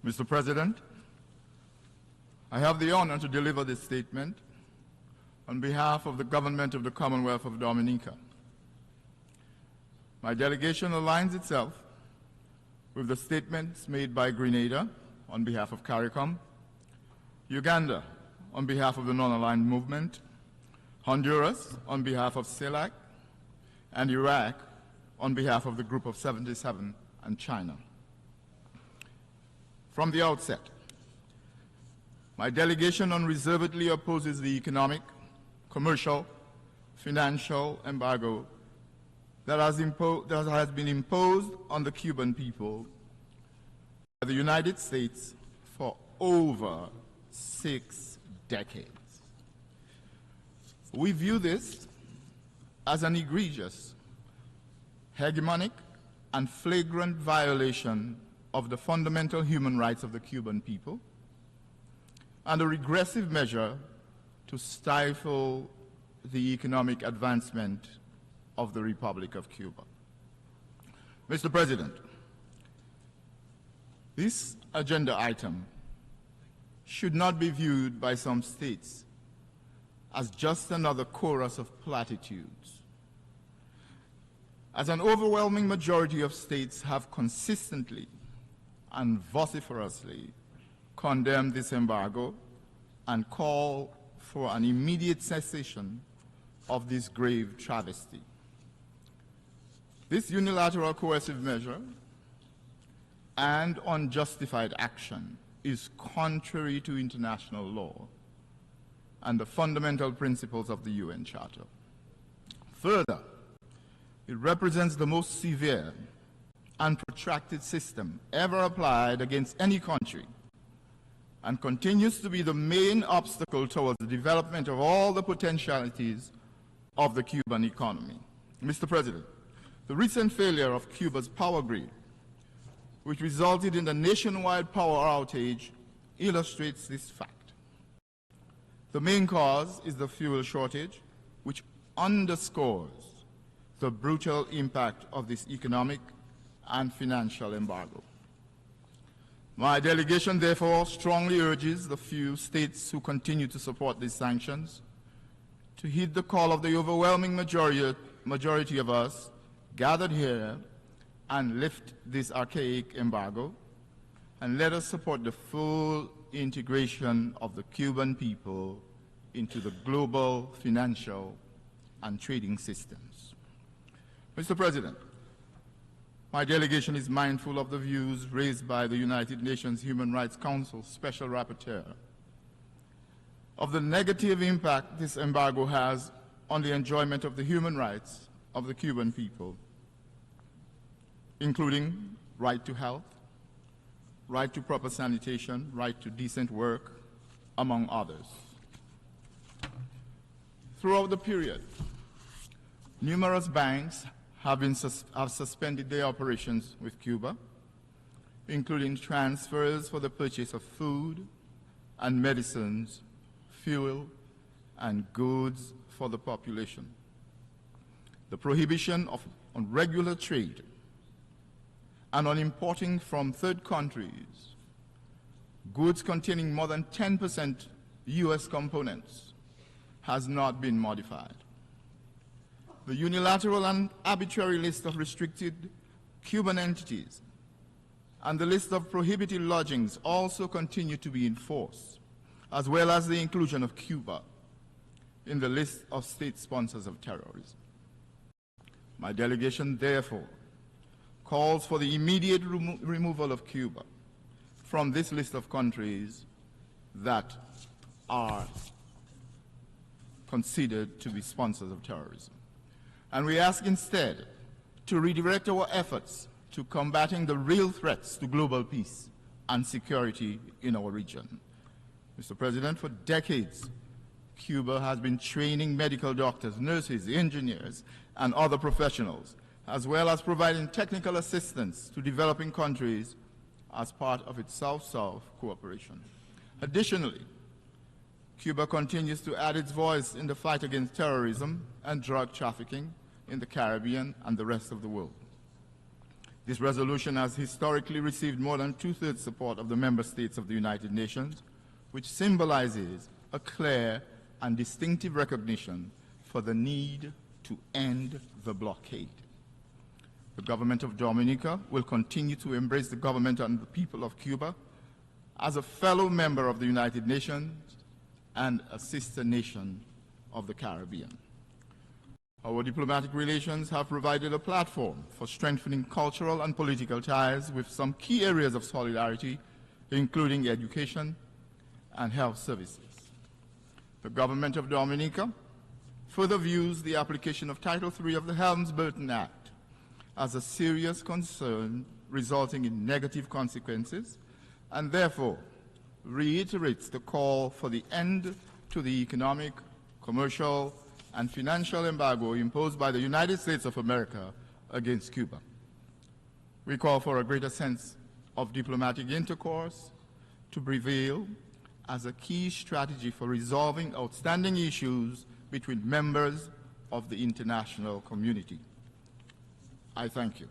Mr. President, I have the honor to deliver this statement on behalf of the government of the Commonwealth of Dominica. My delegation aligns itself with the statements made by Grenada on behalf of CARICOM, Uganda on behalf of the Non-Aligned Movement, Honduras on behalf of CELAC, and Iraq on behalf of the Group of 77 and China. From the outset, my delegation unreservedly opposes the economic, commercial, financial embargo that has been imposed on the Cuban people by the United States for over 6 decades. We view this as an egregious, hegemonic, and flagrant violation of the fundamental human rights of the Cuban people, and a regressive measure to stifle the economic advancement of the Republic of Cuba. Mr. President, this agenda item should not be viewed by some states as just another chorus of platitudes. As an overwhelming majority of states have consistently and vociferously condemn this embargo and call for an immediate cessation of this grave travesty. This unilateral coercive measure and unjustified action is contrary to international law and the fundamental principles of the UN Charter. Further, it represents the most severe and protracted system ever applied against any country, and continues to be the main obstacle towards the development of all the potentialities of the Cuban economy. Mr. President, the recent failure of Cuba's power grid, which resulted in the nationwide power outage, illustrates this fact. The main cause is the fuel shortage, which underscores the brutal impact of this economic and financial embargo. My delegation therefore strongly urges the few states who continue to support these sanctions to heed the call of the overwhelming majority of us gathered here and lift this archaic embargo, and let us support the full integration of the Cuban people into the global financial and trading systems. Mr. President, My delegation is mindful of the views raised by the United Nations Human Rights Council Special Rapporteur of the negative impact this embargo has on the enjoyment of the human rights of the Cuban people, including right to health, right to proper sanitation, right to decent work, among others. Throughout the period, numerous banks have suspended their operations with Cuba, including transfers for the purchase of food and medicines, fuel, and goods for the population. The prohibition on regular trade and on importing from third countries goods containing more than 10% U.S. components has not been modified. The unilateral and arbitrary list of restricted Cuban entities and the list of prohibited lodgings also continue to be enforced, as well as the inclusion of Cuba in the list of state sponsors of terrorism. My delegation, therefore, calls for the immediate removal of Cuba from this list of countries that are considered to be sponsors of terrorism. And we ask instead to redirect our efforts to combating the real threats to global peace and security in our region. Mr. President, for decades, Cuba has been training medical doctors, nurses, engineers, and other professionals, as well as providing technical assistance to developing countries as part of its South-South cooperation. Additionally, Cuba continues to add its voice in the fight against terrorism and drug trafficking in the Caribbean and the rest of the world. This resolution has historically received more than two-thirds support of the member states of the United Nations, which symbolizes a clear and distinctive recognition for the need to end the blockade. The government of Dominica will continue to embrace the government and the people of Cuba as a fellow member of the United Nations and a sister nation of the Caribbean. Our diplomatic relations have provided a platform for strengthening cultural and political ties with some key areas of solidarity, including education and health services. The government of Dominica further views the application of Title III of the Helms-Burton Act as a serious concern resulting in negative consequences, and therefore reiterates the call for the end to the economic, commercial, and financial embargo imposed by the United States of America against Cuba. We call for a greater sense of diplomatic intercourse to prevail as a key strategy for resolving outstanding issues between members of the international community. I thank you.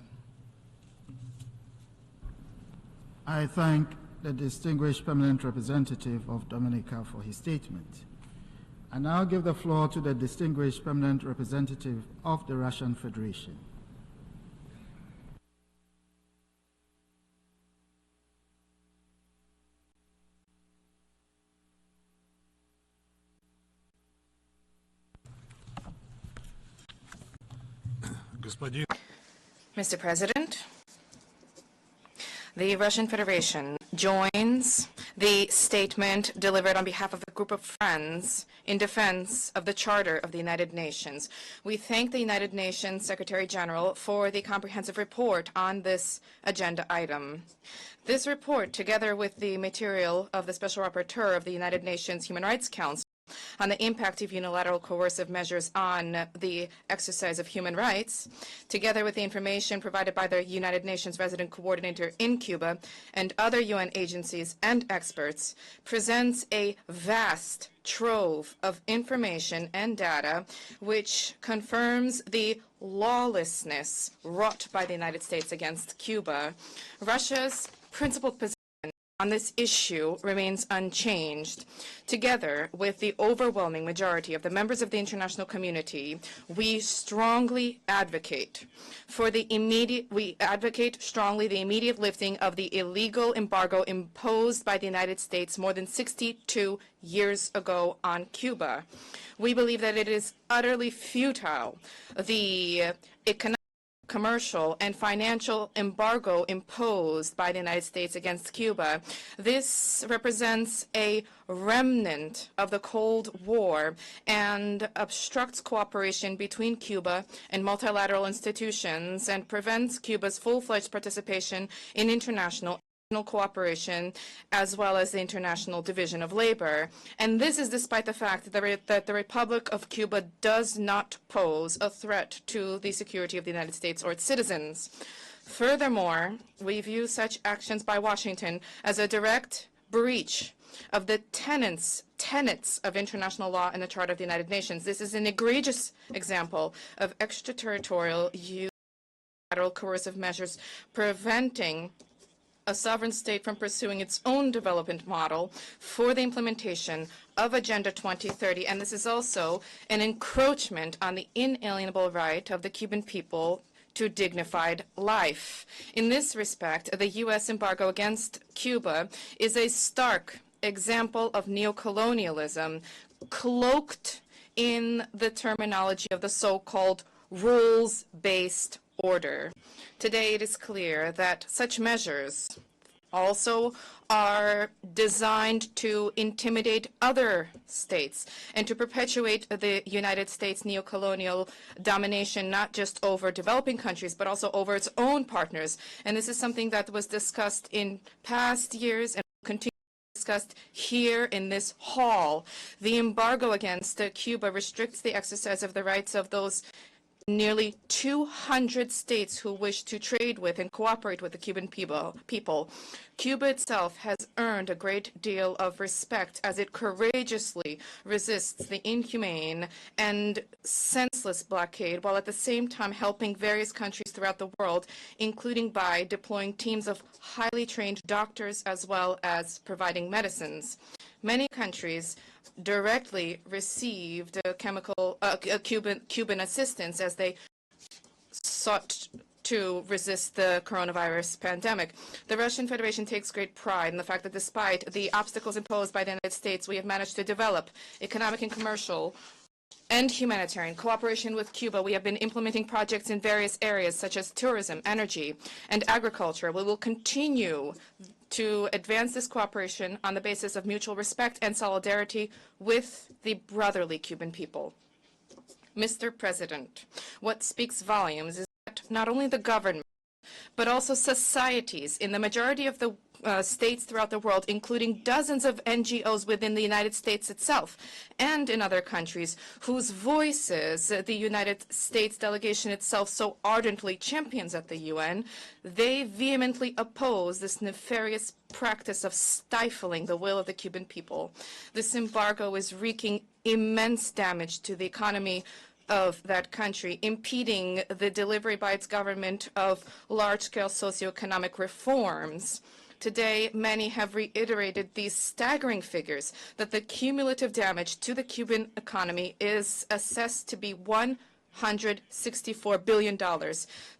I thank the distinguished permanent representative of Dominica for his statement. I now give the floor to the distinguished permanent representative of the Russian Federation. Mr. President, the Russian Federation joins the statement delivered on behalf of a group of friends in defense of the Charter of the United Nations. We thank the United Nations Secretary General for the comprehensive report on this agenda item. This report, together with the material of the Special Rapporteur of the United Nations Human Rights Council on the impact of unilateral coercive measures on the exercise of human rights, together with the information provided by the United Nations Resident Coordinator in Cuba and other UN agencies and experts, presents a vast trove of information and data which confirms the lawlessness wrought by the United States against Cuba. Russia's principled position on this issue remains unchanged. Together with the overwhelming majority of the members of the international community, we strongly advocate for the immediate lifting of the illegal embargo imposed by the United States more than 62 years ago on Cuba. We believe that it is utterly futile. The economic, commercial and financial embargo imposed by the United States against Cuba. This represents a remnant of the Cold War and obstructs cooperation between Cuba and multilateral institutions and prevents Cuba's full-fledged participation in international cooperation as well as the International Division of Labor. And this is despite the fact that the Republic of Cuba does not pose a threat to the security of the United States or its citizens. Furthermore, we view such actions by Washington as a direct breach of the tenets of international law and the Charter of the United Nations. This is an egregious example of extraterritorial unilateral coercive measures preventing a sovereign state from pursuing its own development model for the implementation of Agenda 2030. And this is also an encroachment on the inalienable right of the Cuban people to dignified life. In this respect, the U.S. embargo against Cuba is a stark example of neocolonialism cloaked in the terminology of the so-called rules-based order. Today, it is clear that such measures also are designed to intimidate other states and to perpetuate the United States neocolonial domination, not just over developing countries, but also over its own partners. And this is something that was discussed in past years and will continue to be discussed here in this hall. The embargo against Cuba restricts the exercise of the rights of those nearly 200 states who wish to trade with and cooperate with the Cuban people. Cuba itself has earned a great deal of respect as it courageously resists the inhumane and senseless blockade, while at the same time helping various countries throughout the world, including by deploying teams of highly trained doctors as well as providing medicines. Many countries directly received Cuban assistance as they sought to resist the coronavirus pandemic. The Russian Federation takes great pride in the fact that despite the obstacles imposed by the United States, we have managed to develop economic and commercial and humanitarian cooperation with Cuba. We have been implementing projects in various areas such as tourism, energy, and agriculture. We will continue to advance this cooperation on the basis of mutual respect and solidarity with the brotherly Cuban people. Mr. President, what speaks volumes is that not only the government, but also societies in the majority of the states throughout the world, including dozens of NGOs within the United States itself and in other countries, whose voices the United States delegation itself so ardently champions at the UN, they vehemently oppose this nefarious practice of stifling the will of the Cuban people. This embargo is wreaking immense damage to the economy of that country, impeding the delivery by its government of large-scale socioeconomic reforms. Today, many have reiterated these staggering figures that the cumulative damage to the Cuban economy is assessed to be $164 billion.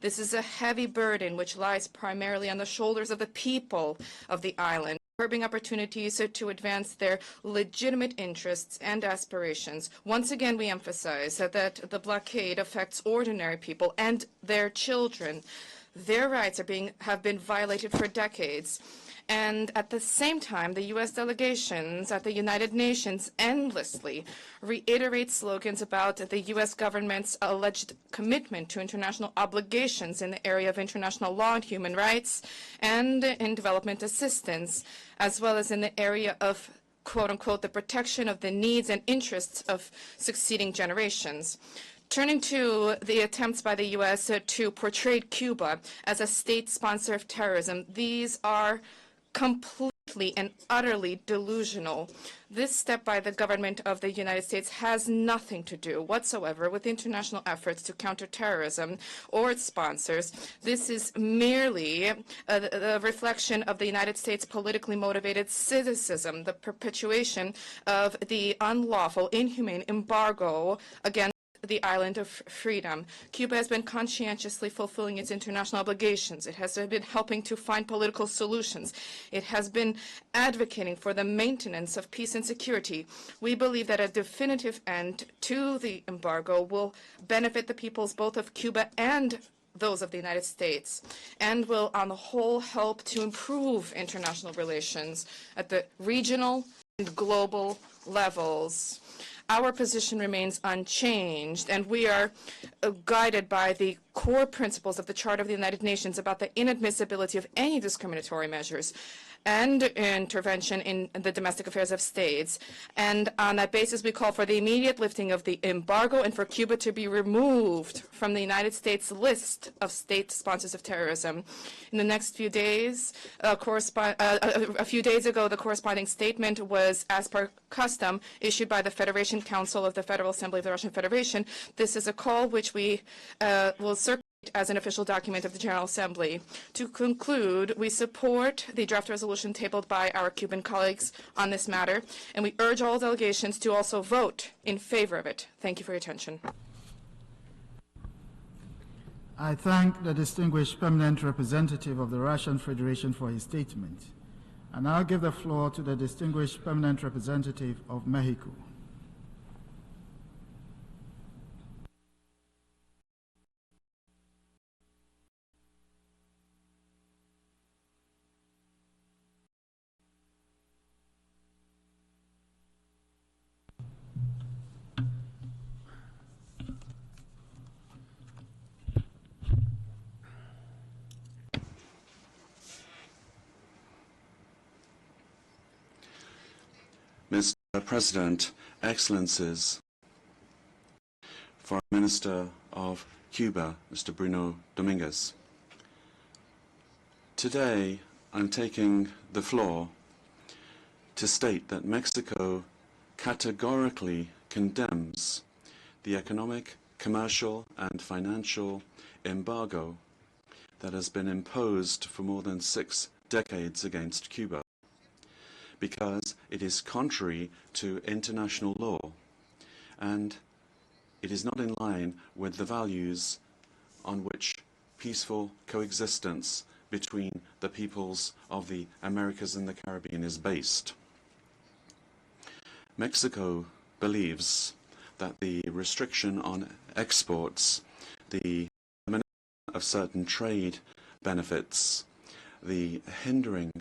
This is a heavy burden which lies primarily on the shoulders of the people of the island, curbing opportunities to advance their legitimate interests and aspirations. Once again, we emphasize that the blockade affects ordinary people and their children. Their rights have been violated for decades. And at the same time, the U.S. delegations at the United Nations endlessly reiterate slogans about the U.S. government's alleged commitment to international obligations in the area of international law and human rights and in development assistance, as well as in the area of, quote unquote, the protection of the needs and interests of succeeding generations. Turning to the attempts by the U.S. to portray Cuba as a state sponsor of terrorism, these are completely and utterly delusional. This step by the government of the United States has nothing to do whatsoever with international efforts to counter terrorism or its sponsors. This is merely a reflection of the United States' politically motivated cynicism, the perpetuation of the unlawful, inhumane embargo against the island of freedom. Cuba has been conscientiously fulfilling its international obligations. It has been helping to find political solutions. It has been advocating for the maintenance of peace and security. We believe that a definitive end to the embargo will benefit the peoples both of Cuba and those of the United States, and will, on the whole, help to improve international relations at the regional and global levels. Our position remains unchanged, and we are guided by the core principles of the Charter of the United Nations about the inadmissibility of any discriminatory measures and intervention in the domestic affairs of states. And on that basis, we call for the immediate lifting of the embargo and for Cuba to be removed from the United States list of state sponsors of terrorism. In the next few days, a few days ago, the corresponding statement was, as per custom, issued by the Federation Council of the Federal Assembly of the Russian Federation. This is a call which we will circulate as an official document of the General Assembly. To conclude, we support the draft resolution tabled by our Cuban colleagues on this matter, and we urge all delegations to also vote in favor of it. Thank you for your attention. I thank the distinguished permanent representative of the Russian Federation for his statement. And I'll give the floor to the distinguished permanent representative of Mexico. Mr. President, Excellencies, Foreign Minister of Cuba, Mr. Bruno Dominguez. Today, I'm taking the floor to state that Mexico categorically condemns the economic, commercial, and financial embargo that has been imposed for more than 6 decades against Cuba, because it is contrary to international law and it is not in line with the values on which peaceful coexistence between the peoples of the Americas and the Caribbean is based. Mexico believes that the restriction on exports, the elimination of certain trade benefits, the hindering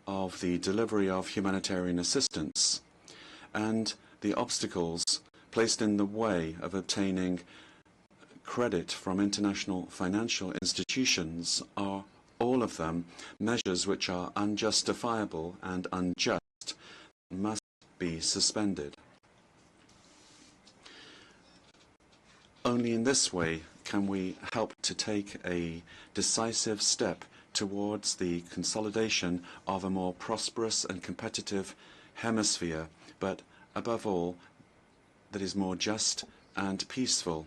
of the delivery of humanitarian assistance, and the obstacles placed in the way of obtaining credit from international financial institutions are all of them measures which are unjustifiable and unjust and must be suspended. Only in this way can we help to take a decisive step towards the consolidation of a more prosperous and competitive hemisphere, but above all, that is more just and peaceful,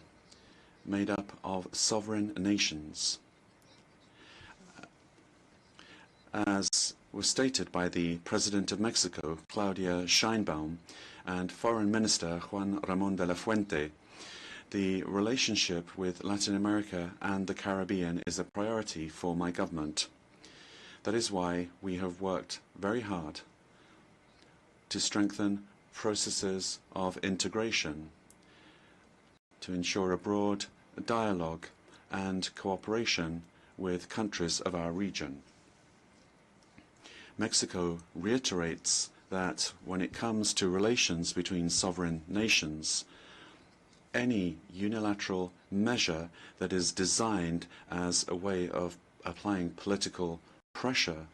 made up of sovereign nations. As was stated by the President of Mexico, Claudia Sheinbaum, and Foreign Minister Juan Ramón de la Fuente, the relationship with Latin America and the Caribbean is a priority for my government. That is why we have worked very hard to strengthen processes of integration, to ensure a broad dialogue and cooperation with countries of our region. Mexico reiterates that when it comes to relations between sovereign nations, any unilateral measure that is designed as a way of applying political pressure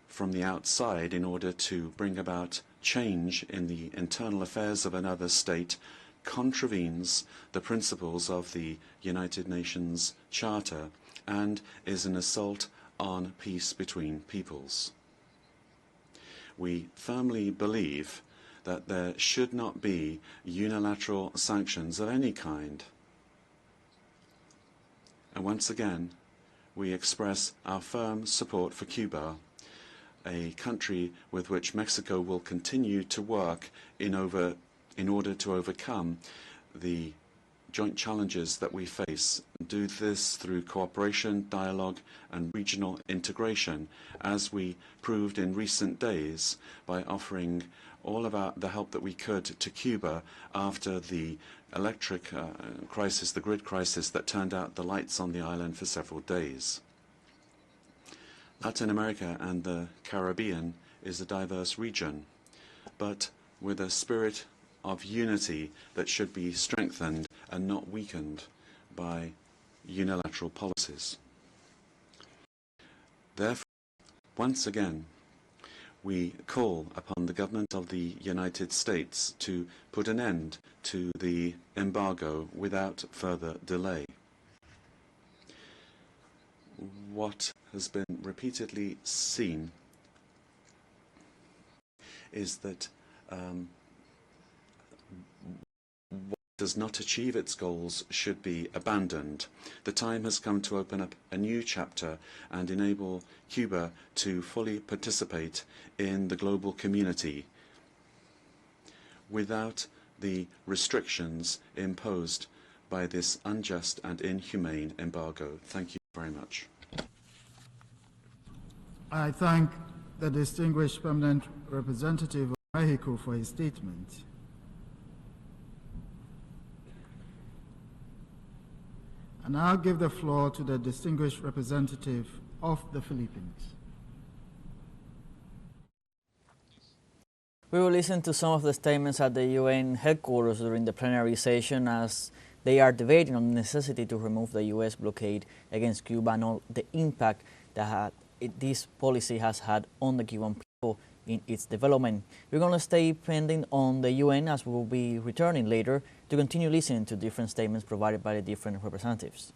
from the outside in order to bring about change in the internal affairs of another state contravenes the principles of the United Nations Charter and is an assault on peace between peoples. We firmly believe that there should not be unilateral sanctions of any kind. And once again, we express our firm support for Cuba, a country with which Mexico will continue to work in order to overcome the joint challenges that we face, and do this through cooperation, dialogue, and regional integration, as we proved in recent days by offering all of the help that we could to Cuba after the electric crisis, the grid crisis that turned out the lights on the island for several days. Latin America and the Caribbean is a diverse region, but with a spirit of unity that should be strengthened and not weakened by unilateral policies. Therefore, once again, we call upon the government of the United States to put an end to the embargo without further delay. What has been repeatedly seen is that what does not achieve its goals should be abandoned. The time has come to open up a new chapter and enable Cuba to fully participate in the global community without the restrictions imposed by this unjust and inhumane embargo. Thank you very much. I thank the distinguished permanent representative of Mexico for his statement. And I'll give the floor to the distinguished representative of the Philippines. We will listen to some of the statements at the UN headquarters during the plenary session as they are debating on the necessity to remove the U.S. blockade against Cuba and all the impact that this policy has had on the Cuban people in its development. We're going to stay pending on the UN as we will be returning later to continue listening to different statements provided by the different representatives.